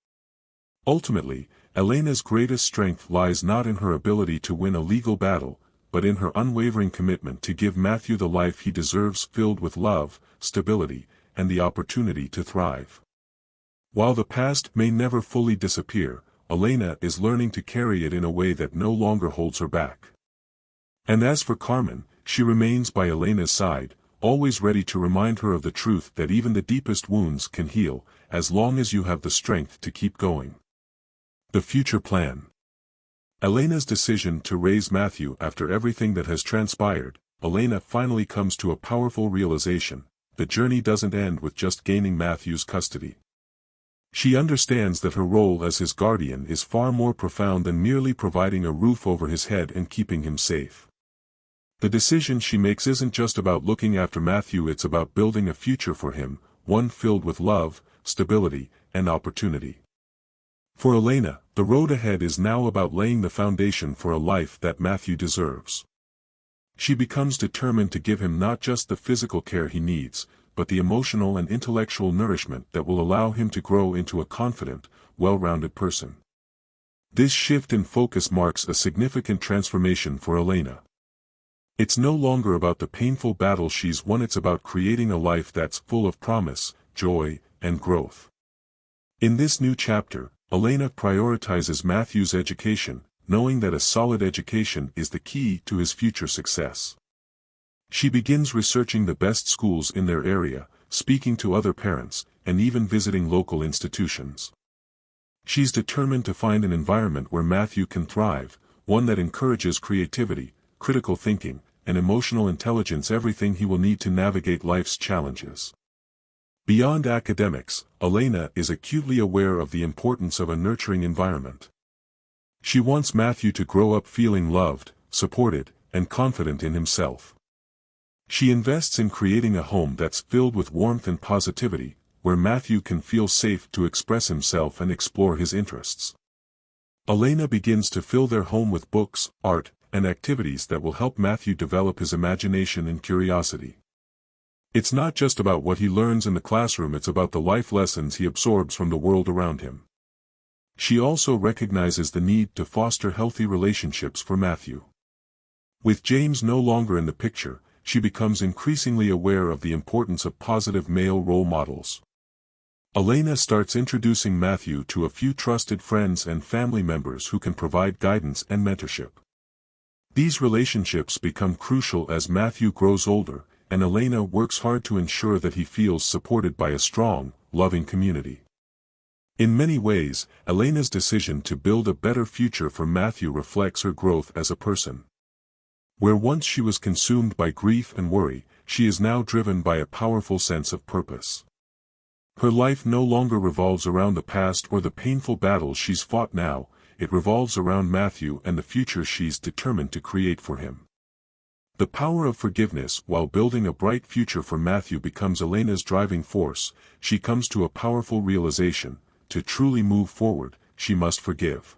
Ultimately, Elena's greatest strength lies not in her ability to win a legal battle, but in her unwavering commitment to give Matthew the life he deserves, filled with love, stability, and the opportunity to thrive. While the past may never fully disappear, Elena is learning to carry it in a way that no longer holds her back. And as for Carmen, she remains by Elena's side, always ready to remind her of the truth that even the deepest wounds can heal, as long as you have the strength to keep going. The future plan. Elena's decision to raise Matthew. After everything that has transpired, Elena finally comes to a powerful realization: the journey doesn't end with just gaining Matthew's custody. She understands that her role as his guardian is far more profound than merely providing a roof over his head and keeping him safe. The decision she makes isn't just about looking after Matthew, it's about building a future for him, one filled with love, stability, and opportunity. For Elena, the road ahead is now about laying the foundation for a life that Matthew deserves. She becomes determined to give him not just the physical care he needs, but the emotional and intellectual nourishment that will allow him to grow into a confident, well-rounded person. This shift in focus marks a significant transformation for Elena. It's no longer about the painful battle she's won, it's about creating a life that's full of promise, joy, and growth. In this new chapter, Elena prioritizes Matthew's education, knowing that a solid education is the key to his future success. She begins researching the best schools in their area, speaking to other parents, and even visiting local institutions. She's determined to find an environment where Matthew can thrive, one that encourages creativity, critical thinking, and emotional intelligence, everything he will need to navigate life's challenges. Beyond academics, Elena is acutely aware of the importance of a nurturing environment. She wants Matthew to grow up feeling loved, supported, and confident in himself. She invests in creating a home that's filled with warmth and positivity, where Matthew can feel safe to express himself and explore his interests. Elena begins to fill their home with books, art, and activities that will help Matthew develop his imagination and curiosity. It's not just about what he learns in the classroom, it's about the life lessons he absorbs from the world around him. She also recognizes the need to foster healthy relationships for Matthew. With James no longer in the picture, she becomes increasingly aware of the importance of positive male role models. Elena starts introducing Matthew to a few trusted friends and family members who can provide guidance and mentorship. These relationships become crucial as Matthew grows older, and Elena works hard to ensure that he feels supported by a strong, loving community. In many ways, Elena's decision to build a better future for Matthew reflects her growth as a person. Where once she was consumed by grief and worry, she is now driven by a powerful sense of purpose. Her life no longer revolves around the past or the painful battles she's fought now, it revolves around Matthew and the future she's determined to create for him. The power of forgiveness while building a bright future for Matthew becomes Elena's driving force. She comes to a powerful realization: to truly move forward, she must forgive.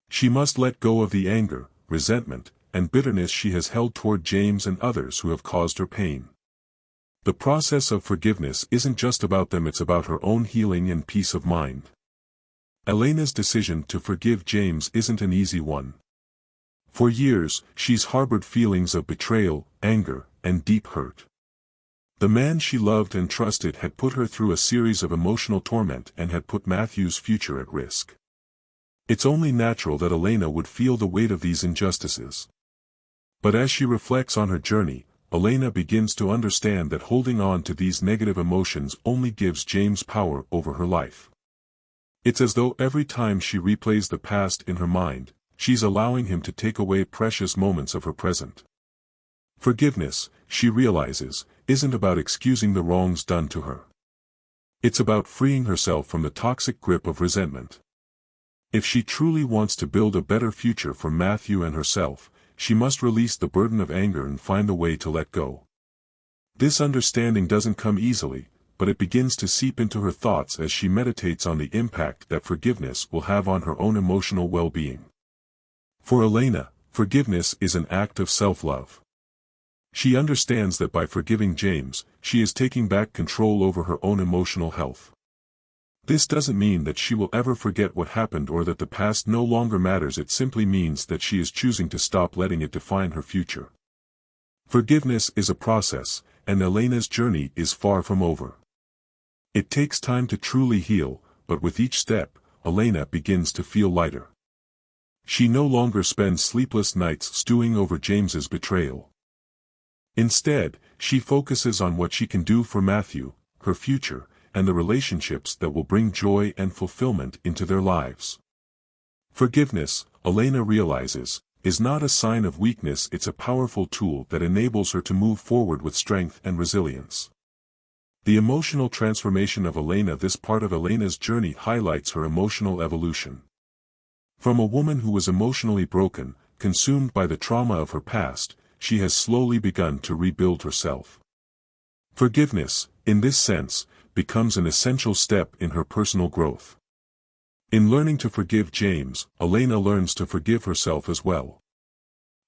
She must let go of the anger, resentment, and bitterness she has held toward James and others who have caused her pain. The process of forgiveness isn't just about them, it's about her own healing and peace of mind. Elena's decision to forgive James isn't an easy one. For years, she's harbored feelings of betrayal, anger, and deep hurt. The man she loved and trusted had put her through a series of emotional torment and had put Matthew's future at risk. It's only natural that Elena would feel the weight of these injustices. But as she reflects on her journey, Elena begins to understand that holding on to these negative emotions only gives James power over her life. It's as though every time she replays the past in her mind, she's allowing him to take away precious moments of her present. Forgiveness, she realizes, isn't about excusing the wrongs done to her. It's about freeing herself from the toxic grip of resentment. If she truly wants to build a better future for Matthew and herself, she must release the burden of anger and find a way to let go. This understanding doesn't come easily, but it begins to seep into her thoughts as she meditates on the impact that forgiveness will have on her own emotional well-being. For Elena, forgiveness is an act of self-love. She understands that by forgiving James, she is taking back control over her own emotional health. This doesn't mean that she will ever forget what happened or that the past no longer matters. It simply means that she is choosing to stop letting it define her future. Forgiveness is a process, and Elena's journey is far from over. It takes time to truly heal, but with each step, Elena begins to feel lighter. She no longer spends sleepless nights stewing over James's betrayal. Instead, she focuses on what she can do for Matthew, her future, and the relationships that will bring joy and fulfillment into their lives. Forgiveness, Elena realizes, is not a sign of weakness, it's a powerful tool that enables her to move forward with strength and resilience. The emotional transformation of Elena. This part of Elena's journey highlights her emotional evolution. From a woman who was emotionally broken, consumed by the trauma of her past, she has slowly begun to rebuild herself. Forgiveness, in this sense, becomes an essential step in her personal growth. In learning to forgive James, Elena learns to forgive herself as well.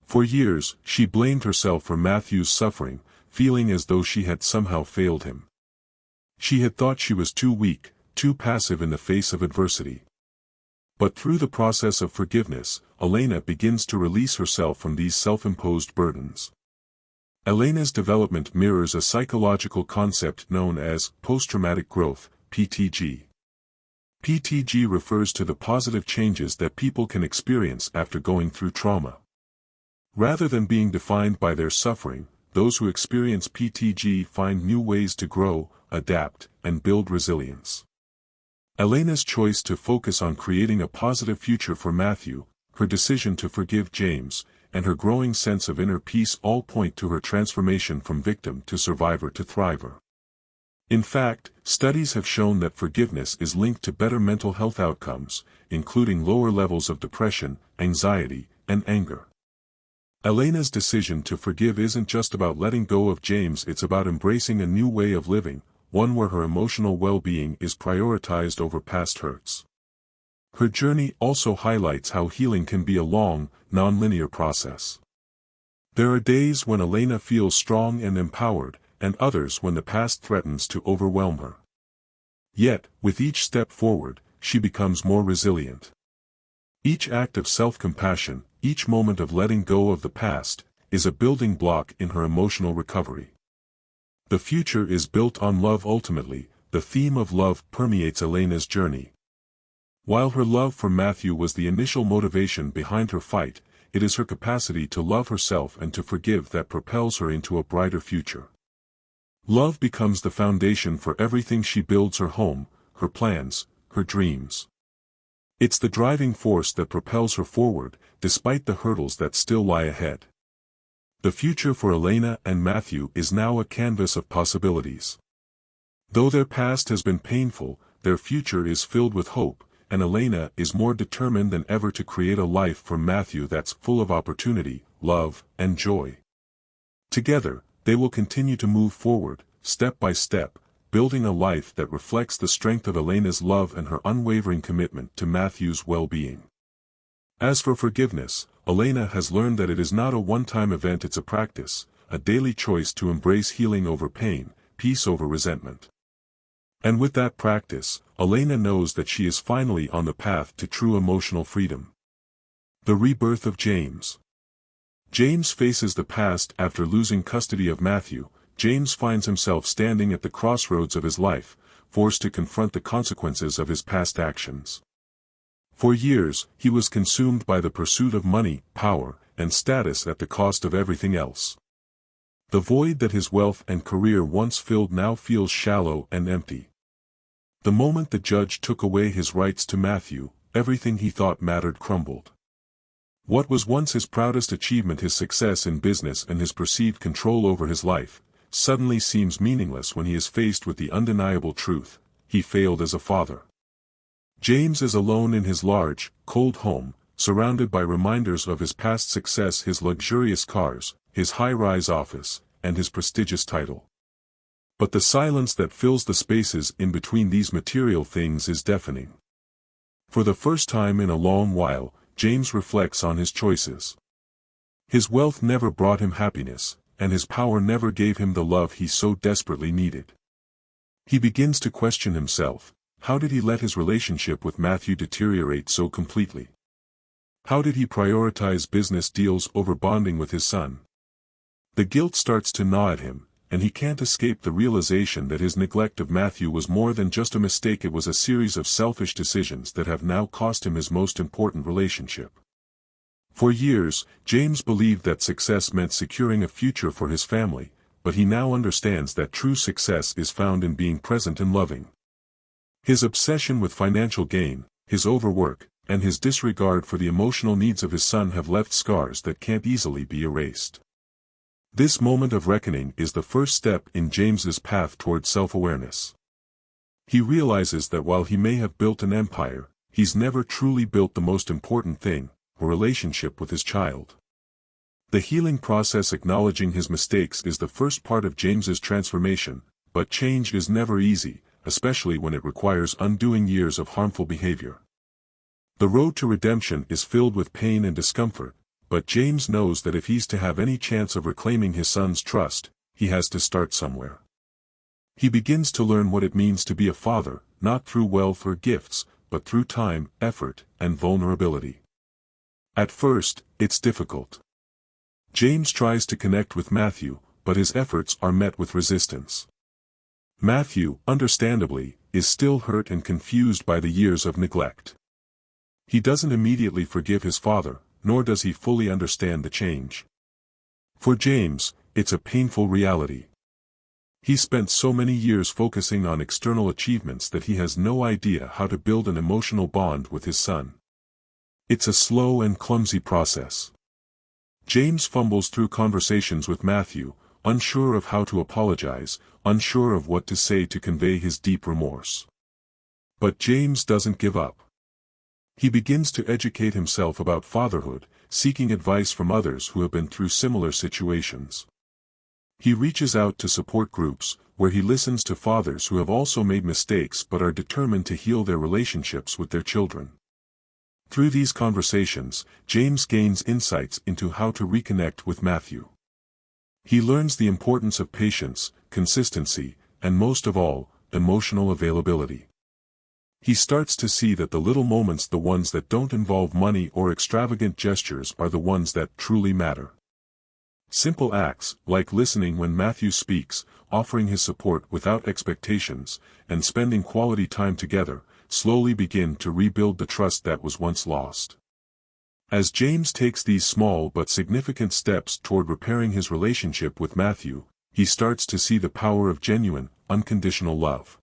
For years, she blamed herself for Matthew's suffering, feeling as though she had somehow failed him. She had thought she was too weak, too passive in the face of adversity. But through the process of forgiveness, Elena begins to release herself from these self-imposed burdens. Elena's development mirrors a psychological concept known as post-traumatic growth, PTG. PTG refers to the positive changes that people can experience after going through trauma. Rather than being defined by their suffering, those who experience PTG find new ways to grow, adapt, and build resilience. Elena's choice to focus on creating a positive future for Matthew, her decision to forgive James, and her growing sense of inner peace all point to her transformation from victim to survivor to thriver. In fact, studies have shown that forgiveness is linked to better mental health outcomes, including lower levels of depression, anxiety, and anger. Elena's decision to forgive isn't just about letting go of James, it's about embracing a new way of living, one where her emotional well-being is prioritized over past hurts. Her journey also highlights how healing can be a long, non-linear process. There are days when Elena feels strong and empowered, and others when the past threatens to overwhelm her. Yet, with each step forward, she becomes more resilient. Each act of self-compassion, each moment of letting go of the past, is a building block in her emotional recovery. The future is built on love. Ultimately, the theme of love permeates Elena's journey. While her love for Matthew was the initial motivation behind her fight, it is her capacity to love herself and to forgive that propels her into a brighter future. Love becomes the foundation for everything she builds: her home, her plans, her dreams. It's the driving force that propels her forward, despite the hurdles that still lie ahead. The future for Elena and Matthew is now a canvas of possibilities. Though their past has been painful, their future is filled with hope, and Elena is more determined than ever to create a life for Matthew that's full of opportunity, love, and joy. Together, they will continue to move forward, step by step, building a life that reflects the strength of Elena's love and her unwavering commitment to Matthew's well-being. As for forgiveness, Elena has learned that it is not a one-time event, it's a practice, a daily choice to embrace healing over pain, peace over resentment. And with that practice, Elena knows that she is finally on the path to true emotional freedom. The rebirth of James. James faces the past. After losing custody of Matthew, James finds himself standing at the crossroads of his life, forced to confront the consequences of his past actions. For years, he was consumed by the pursuit of money, power, and status at the cost of everything else. The void that his wealth and career once filled now feels shallow and empty. The moment the judge took away his rights to Matthew, everything he thought mattered crumbled. What was once his proudest achievement, his success in business and his perceived control over his life, suddenly seems meaningless when he is faced with the undeniable truth: he failed as a father. James is alone in his large, cold home, surrounded by reminders of his past success: his luxurious cars, his high-rise office, and his prestigious title. But the silence that fills the spaces in between these material things is deafening. For the first time in a long while, James reflects on his choices. His wealth never brought him happiness, and his power never gave him the love he so desperately needed. He begins to question himself. How did he let his relationship with Matthew deteriorate so completely? How did he prioritize business deals over bonding with his son? The guilt starts to gnaw at him, and he can't escape the realization that his neglect of Matthew was more than just a mistake. It was a series of selfish decisions that have now cost him his most important relationship. For years, James believed that success meant securing a future for his family, but he now understands that true success is found in being present and loving. His obsession with financial gain, his overwork, and his disregard for the emotional needs of his son have left scars that can't easily be erased. This moment of reckoning is the first step in James's path toward self-awareness. He realizes that while he may have built an empire, he's never truly built the most important thing, a relationship with his child. The healing process, acknowledging his mistakes, is the first part of James's transformation, but change is never easy, especially when it requires undoing years of harmful behavior. The road to redemption is filled with pain and discomfort, but James knows that if he's to have any chance of reclaiming his son's trust, he has to start somewhere. He begins to learn what it means to be a father, not through wealth or gifts, but through time, effort, and vulnerability. At first, it's difficult. James tries to connect with Matthew, but his efforts are met with resistance. Matthew, understandably, is still hurt and confused by the years of neglect. He doesn't immediately forgive his father, nor does he fully understand the change. For James, it's a painful reality. He spent so many years focusing on external achievements that he has no idea how to build an emotional bond with his son. It's a slow and clumsy process. James fumbles through conversations with Matthew, unsure of how to apologize, unsure of what to say to convey his deep remorse. But James doesn't give up. He begins to educate himself about fatherhood, seeking advice from others who have been through similar situations. He reaches out to support groups, where he listens to fathers who have also made mistakes but are determined to heal their relationships with their children. Through these conversations, James gains insights into how to reconnect with Matthew. He learns the importance of patience, consistency, and most of all, emotional availability. He starts to see that the little moments, the ones that don't involve money or extravagant gestures, are the ones that truly matter. Simple acts, like listening when Matthew speaks, offering his support without expectations, and spending quality time together, slowly begin to rebuild the trust that was once lost. As James takes these small but significant steps toward repairing his relationship with Matthew, he starts to see the power of genuine, unconditional love.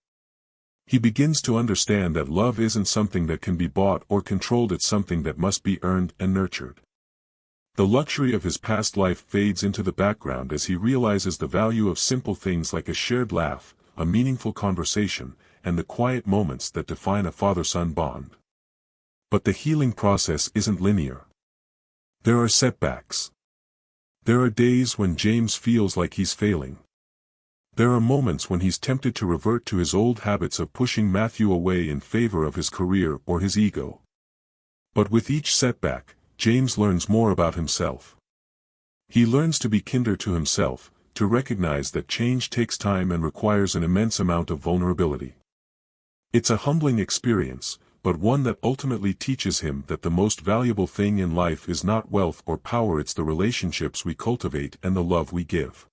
He begins to understand that love isn't something that can be bought or controlled, it's something that must be earned and nurtured. The luxury of his past life fades into the background as he realizes the value of simple things like a shared laugh, a meaningful conversation, and the quiet moments that define a father-son bond. But the healing process isn't linear. There are setbacks. There are days when James feels like he's failing. There are moments when he's tempted to revert to his old habits of pushing Matthew away in favor of his career or his ego. But with each setback, James learns more about himself. He learns to be kinder to himself, to recognize that change takes time and requires an immense amount of vulnerability. It's a humbling experience, but one that ultimately teaches him that the most valuable thing in life is not wealth or power, it's the relationships we cultivate and the love we give.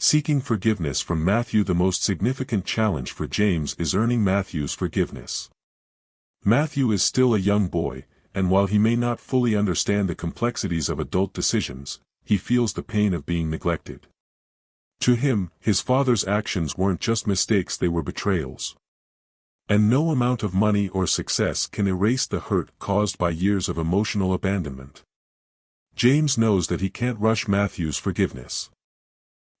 Seeking forgiveness from Matthew. The most significant challenge for James is earning Matthew's forgiveness. Matthew is still a young boy, and while he may not fully understand the complexities of adult decisions, he feels the pain of being neglected. To him, his father's actions weren't just mistakes, they were betrayals. And no amount of money or success can erase the hurt caused by years of emotional abandonment. James knows that he can't rush Matthew's forgiveness.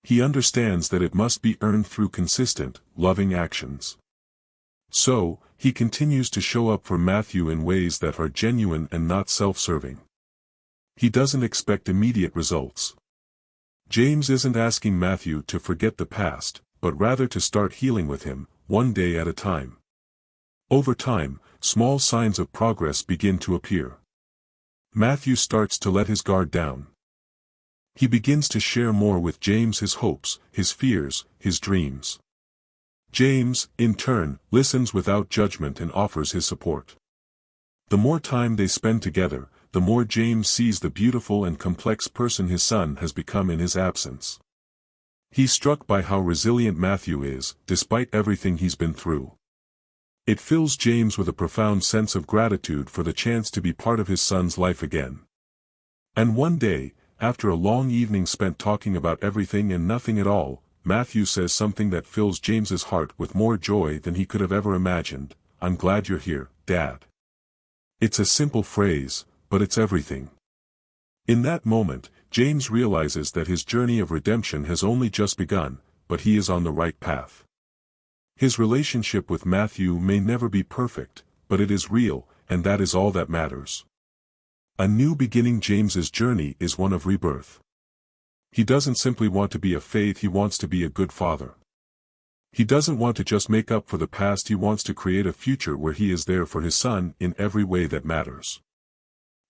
He understands that it must be earned through consistent, loving actions. So, he continues to show up for Matthew in ways that are genuine and not self-serving. He doesn't expect immediate results. James isn't asking Matthew to forget the past, but rather to start healing with him, one day at a time. Over time, small signs of progress begin to appear. Matthew starts to let his guard down. He begins to share more with James, his hopes, his fears, his dreams. James, in turn, listens without judgment and offers his support. The more time they spend together, the more James sees the beautiful and complex person his son has become in his absence. He's struck by how resilient Matthew is, despite everything he's been through. It fills James with a profound sense of gratitude for the chance to be part of his son's life again. And one day, after a long evening spent talking about everything and nothing at all, Matthew says something that fills James's heart with more joy than he could have ever imagined. "I'm glad you're here, Dad." It's a simple phrase, but it's everything. In that moment, James realizes that his journey of redemption has only just begun, but he is on the right path. His relationship with Matthew may never be perfect, but it is real, and that is all that matters. A new beginning. James's journey is one of rebirth. He doesn't simply want to be a faith, he wants to be a good father. He doesn't want to just make up for the past, he wants to create a future where he is there for his son in every way that matters.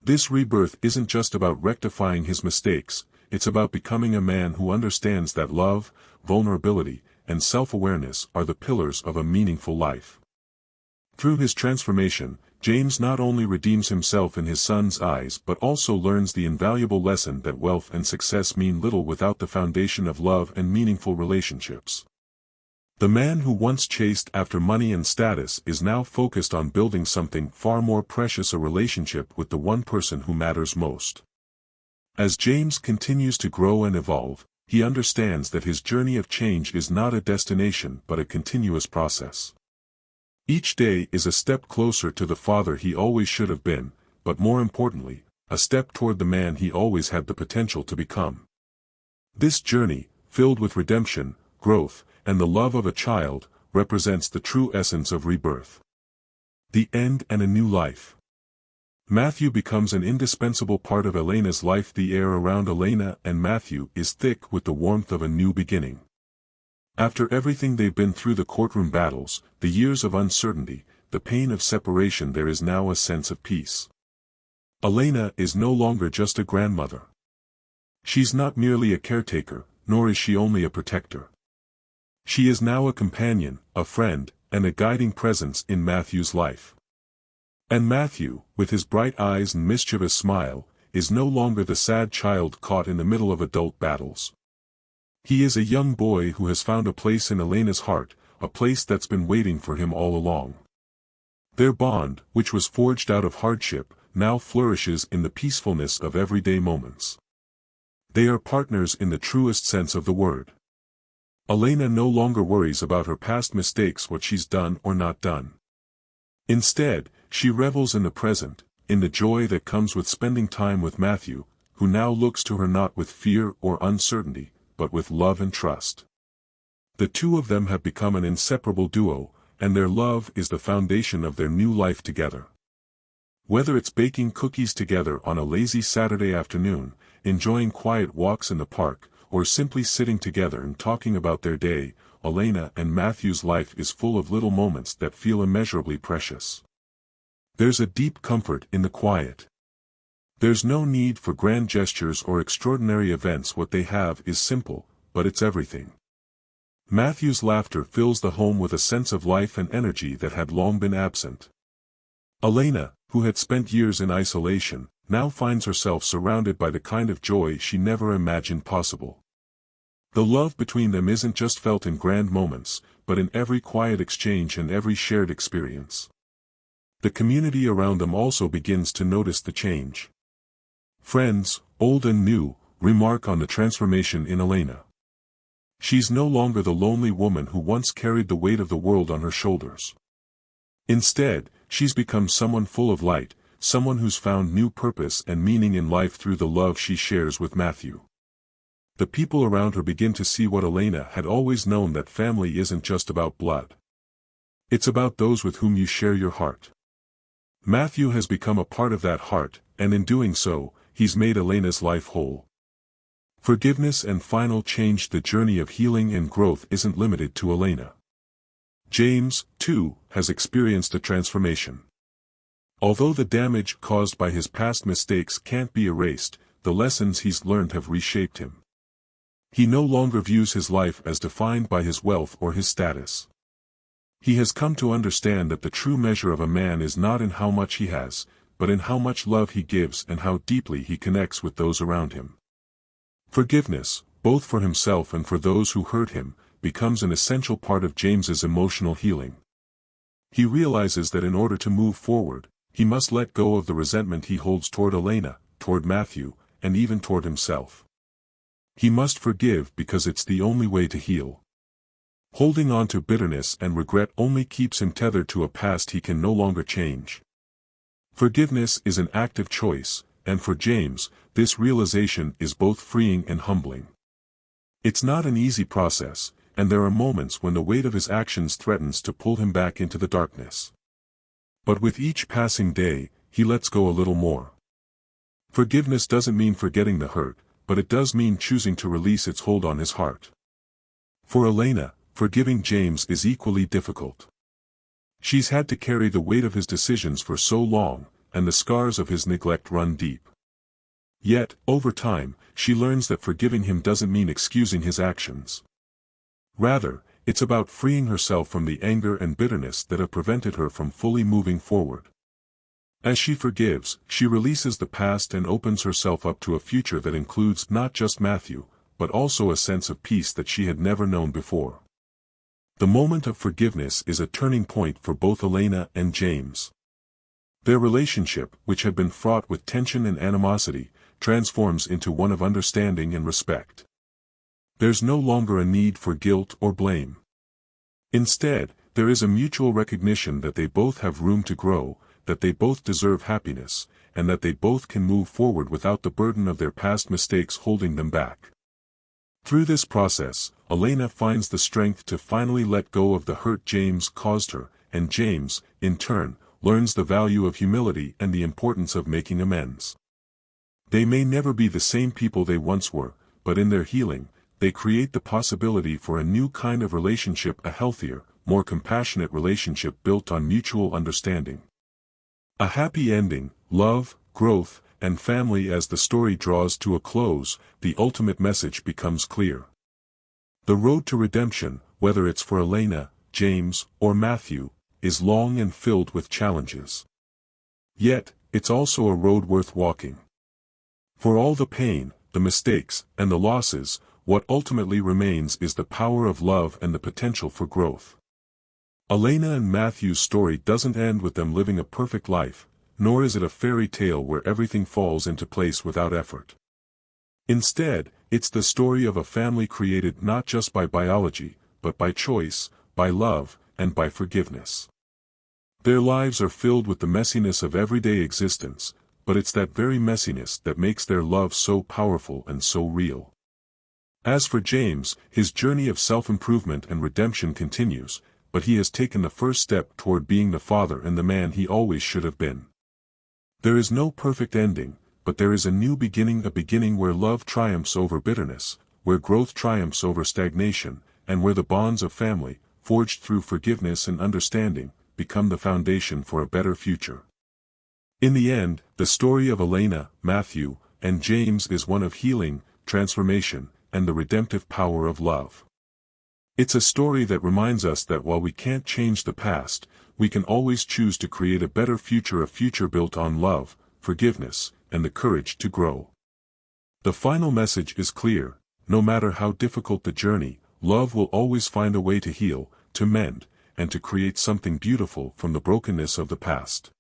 This rebirth isn't just about rectifying his mistakes, it's about becoming a man who understands that love, vulnerability, and self-awareness are the pillars of a meaningful life. Through his transformation, James not only redeems himself in his son's eyes but also learns the invaluable lesson that wealth and success mean little without the foundation of love and meaningful relationships. The man who once chased after money and status is now focused on building something far more precious, a relationship with the one person who matters most. As James continues to grow and evolve, he understands that his journey of change is not a destination but a continuous process. Each day is a step closer to the father he always should have been, but more importantly, a step toward the man he always had the potential to become. This journey, filled with redemption, growth, and the love of a child, represents the true essence of rebirth. The end and a new life. Matthew becomes an indispensable part of Elena's life. The air around Elena and Matthew is thick with the warmth of a new beginning. After everything they've been through, the courtroom battles, the years of uncertainty, the pain of separation, there is now a sense of peace. Elena is no longer just a grandmother. She's not merely a caretaker, nor is she only a protector. She is now a companion, a friend, and a guiding presence in Matthew's life. And Matthew, with his bright eyes and mischievous smile, is no longer the sad child caught in the middle of adult battles. He is a young boy who has found a place in Elena's heart, a place that's been waiting for him all along. Their bond, which was forged out of hardship, now flourishes in the peacefulness of everyday moments. They are partners in the truest sense of the word. Elena no longer worries about her past mistakes, what she's done or not done. Instead, she revels in the present, in the joy that comes with spending time with Matthew, who now looks to her not with fear or uncertainty, but with love and trust. The two of them have become an inseparable duo, and their love is the foundation of their new life together. Whether it's baking cookies together on a lazy Saturday afternoon, enjoying quiet walks in the park, or simply sitting together and talking about their day, Elena and Matthew's life is full of little moments that feel immeasurably precious. There's a deep comfort in the quiet. There's no need for grand gestures or extraordinary events. What they have is simple, but it's everything. Matthew's laughter fills the home with a sense of life and energy that had long been absent. Elena, who had spent years in isolation, now finds herself surrounded by the kind of joy she never imagined possible. The love between them isn't just felt in grand moments, but in every quiet exchange and every shared experience. The community around them also begins to notice the change. Friends, old and new, remark on the transformation in Elena. She's no longer the lonely woman who once carried the weight of the world on her shoulders. Instead, she's become someone full of light, someone who's found new purpose and meaning in life through the love she shares with Matthew. The people around her begin to see what Elena had always known, that family isn't just about blood. It's about those with whom you share your heart. Matthew has become a part of that heart, and in doing so, he's made Elena's life whole. Forgiveness and final change. The journey of healing and growth isn't limited to Elena. James, too, has experienced a transformation. Although the damage caused by his past mistakes can't be erased, the lessons he's learned have reshaped him. He no longer views his life as defined by his wealth or his status. He has come to understand that the true measure of a man is not in how much he has, but in how much love he gives and how deeply he connects with those around him. Forgiveness, both for himself and for those who hurt him, becomes an essential part of James's emotional healing. He realizes that in order to move forward, he must let go of the resentment he holds toward Elena, toward Matthew, and even toward himself. He must forgive because it's the only way to heal. Holding on to bitterness and regret only keeps him tethered to a past he can no longer change. Forgiveness is an active choice, and for James, this realization is both freeing and humbling. It's not an easy process, and there are moments when the weight of his actions threatens to pull him back into the darkness. But with each passing day, he lets go a little more. Forgiveness doesn't mean forgetting the hurt, but it does mean choosing to release its hold on his heart. For Elena, forgiving James is equally difficult. She's had to carry the weight of his decisions for so long, and the scars of his neglect run deep. Yet, over time, she learns that forgiving him doesn't mean excusing his actions. Rather, it's about freeing herself from the anger and bitterness that have prevented her from fully moving forward. As she forgives, she releases the past and opens herself up to a future that includes not just Matthew, but also a sense of peace that she had never known before. The moment of forgiveness is a turning point for both Elena and James. Their relationship, which had been fraught with tension and animosity, transforms into one of understanding and respect. There's no longer a need for guilt or blame. Instead, there is a mutual recognition that they both have room to grow, that they both deserve happiness, and that they both can move forward without the burden of their past mistakes holding them back. Through this process, Elena finds the strength to finally let go of the hurt James caused her, and James, in turn, learns the value of humility and the importance of making amends. They may never be the same people they once were, but in their healing, they create the possibility for a new kind of relationship, a healthier, more compassionate relationship built on mutual understanding. A happy ending, love, growth, and family. As the story draws to a close, the ultimate message becomes clear. The road to redemption, whether it's for Elena, James, or Matthew, is long and filled with challenges. Yet, it's also a road worth walking. For all the pain, the mistakes, and the losses, what ultimately remains is the power of love and the potential for growth. Elena and Matthew's story doesn't end with them living a perfect life, nor is it a fairy tale where everything falls into place without effort. Instead, it's the story of a family created not just by biology, but by choice, by love, and by forgiveness. Their lives are filled with the messiness of everyday existence, but it's that very messiness that makes their love so powerful and so real. As for James, his journey of self-improvement and redemption continues, but he has taken the first step toward being the father and the man he always should have been. There is no perfect ending, but there is a new beginning, a beginning where love triumphs over bitterness, where growth triumphs over stagnation, and where the bonds of family, forged through forgiveness and understanding, become the foundation for a better future. In the end, the story of Elena, Matthew, and James is one of healing, transformation, and the redemptive power of love. It's a story that reminds us that while we can't change the past, we can always choose to create a better future, a future built on love, forgiveness, and the courage to grow. The final message is clear: no matter how difficult the journey, love will always find a way to heal, to mend, and to create something beautiful from the brokenness of the past.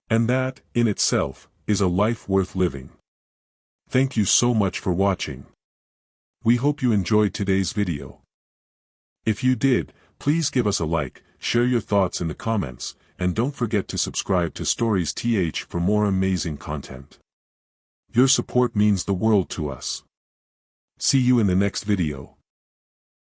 And that, in itself, is a life worth living. Thank you so much for watching. We hope you enjoyed today's video. If you did, please give us a like, share your thoughts in the comments, and don't forget to subscribe to StoriesTH for more amazing content. Your support means the world to us. See you in the next video.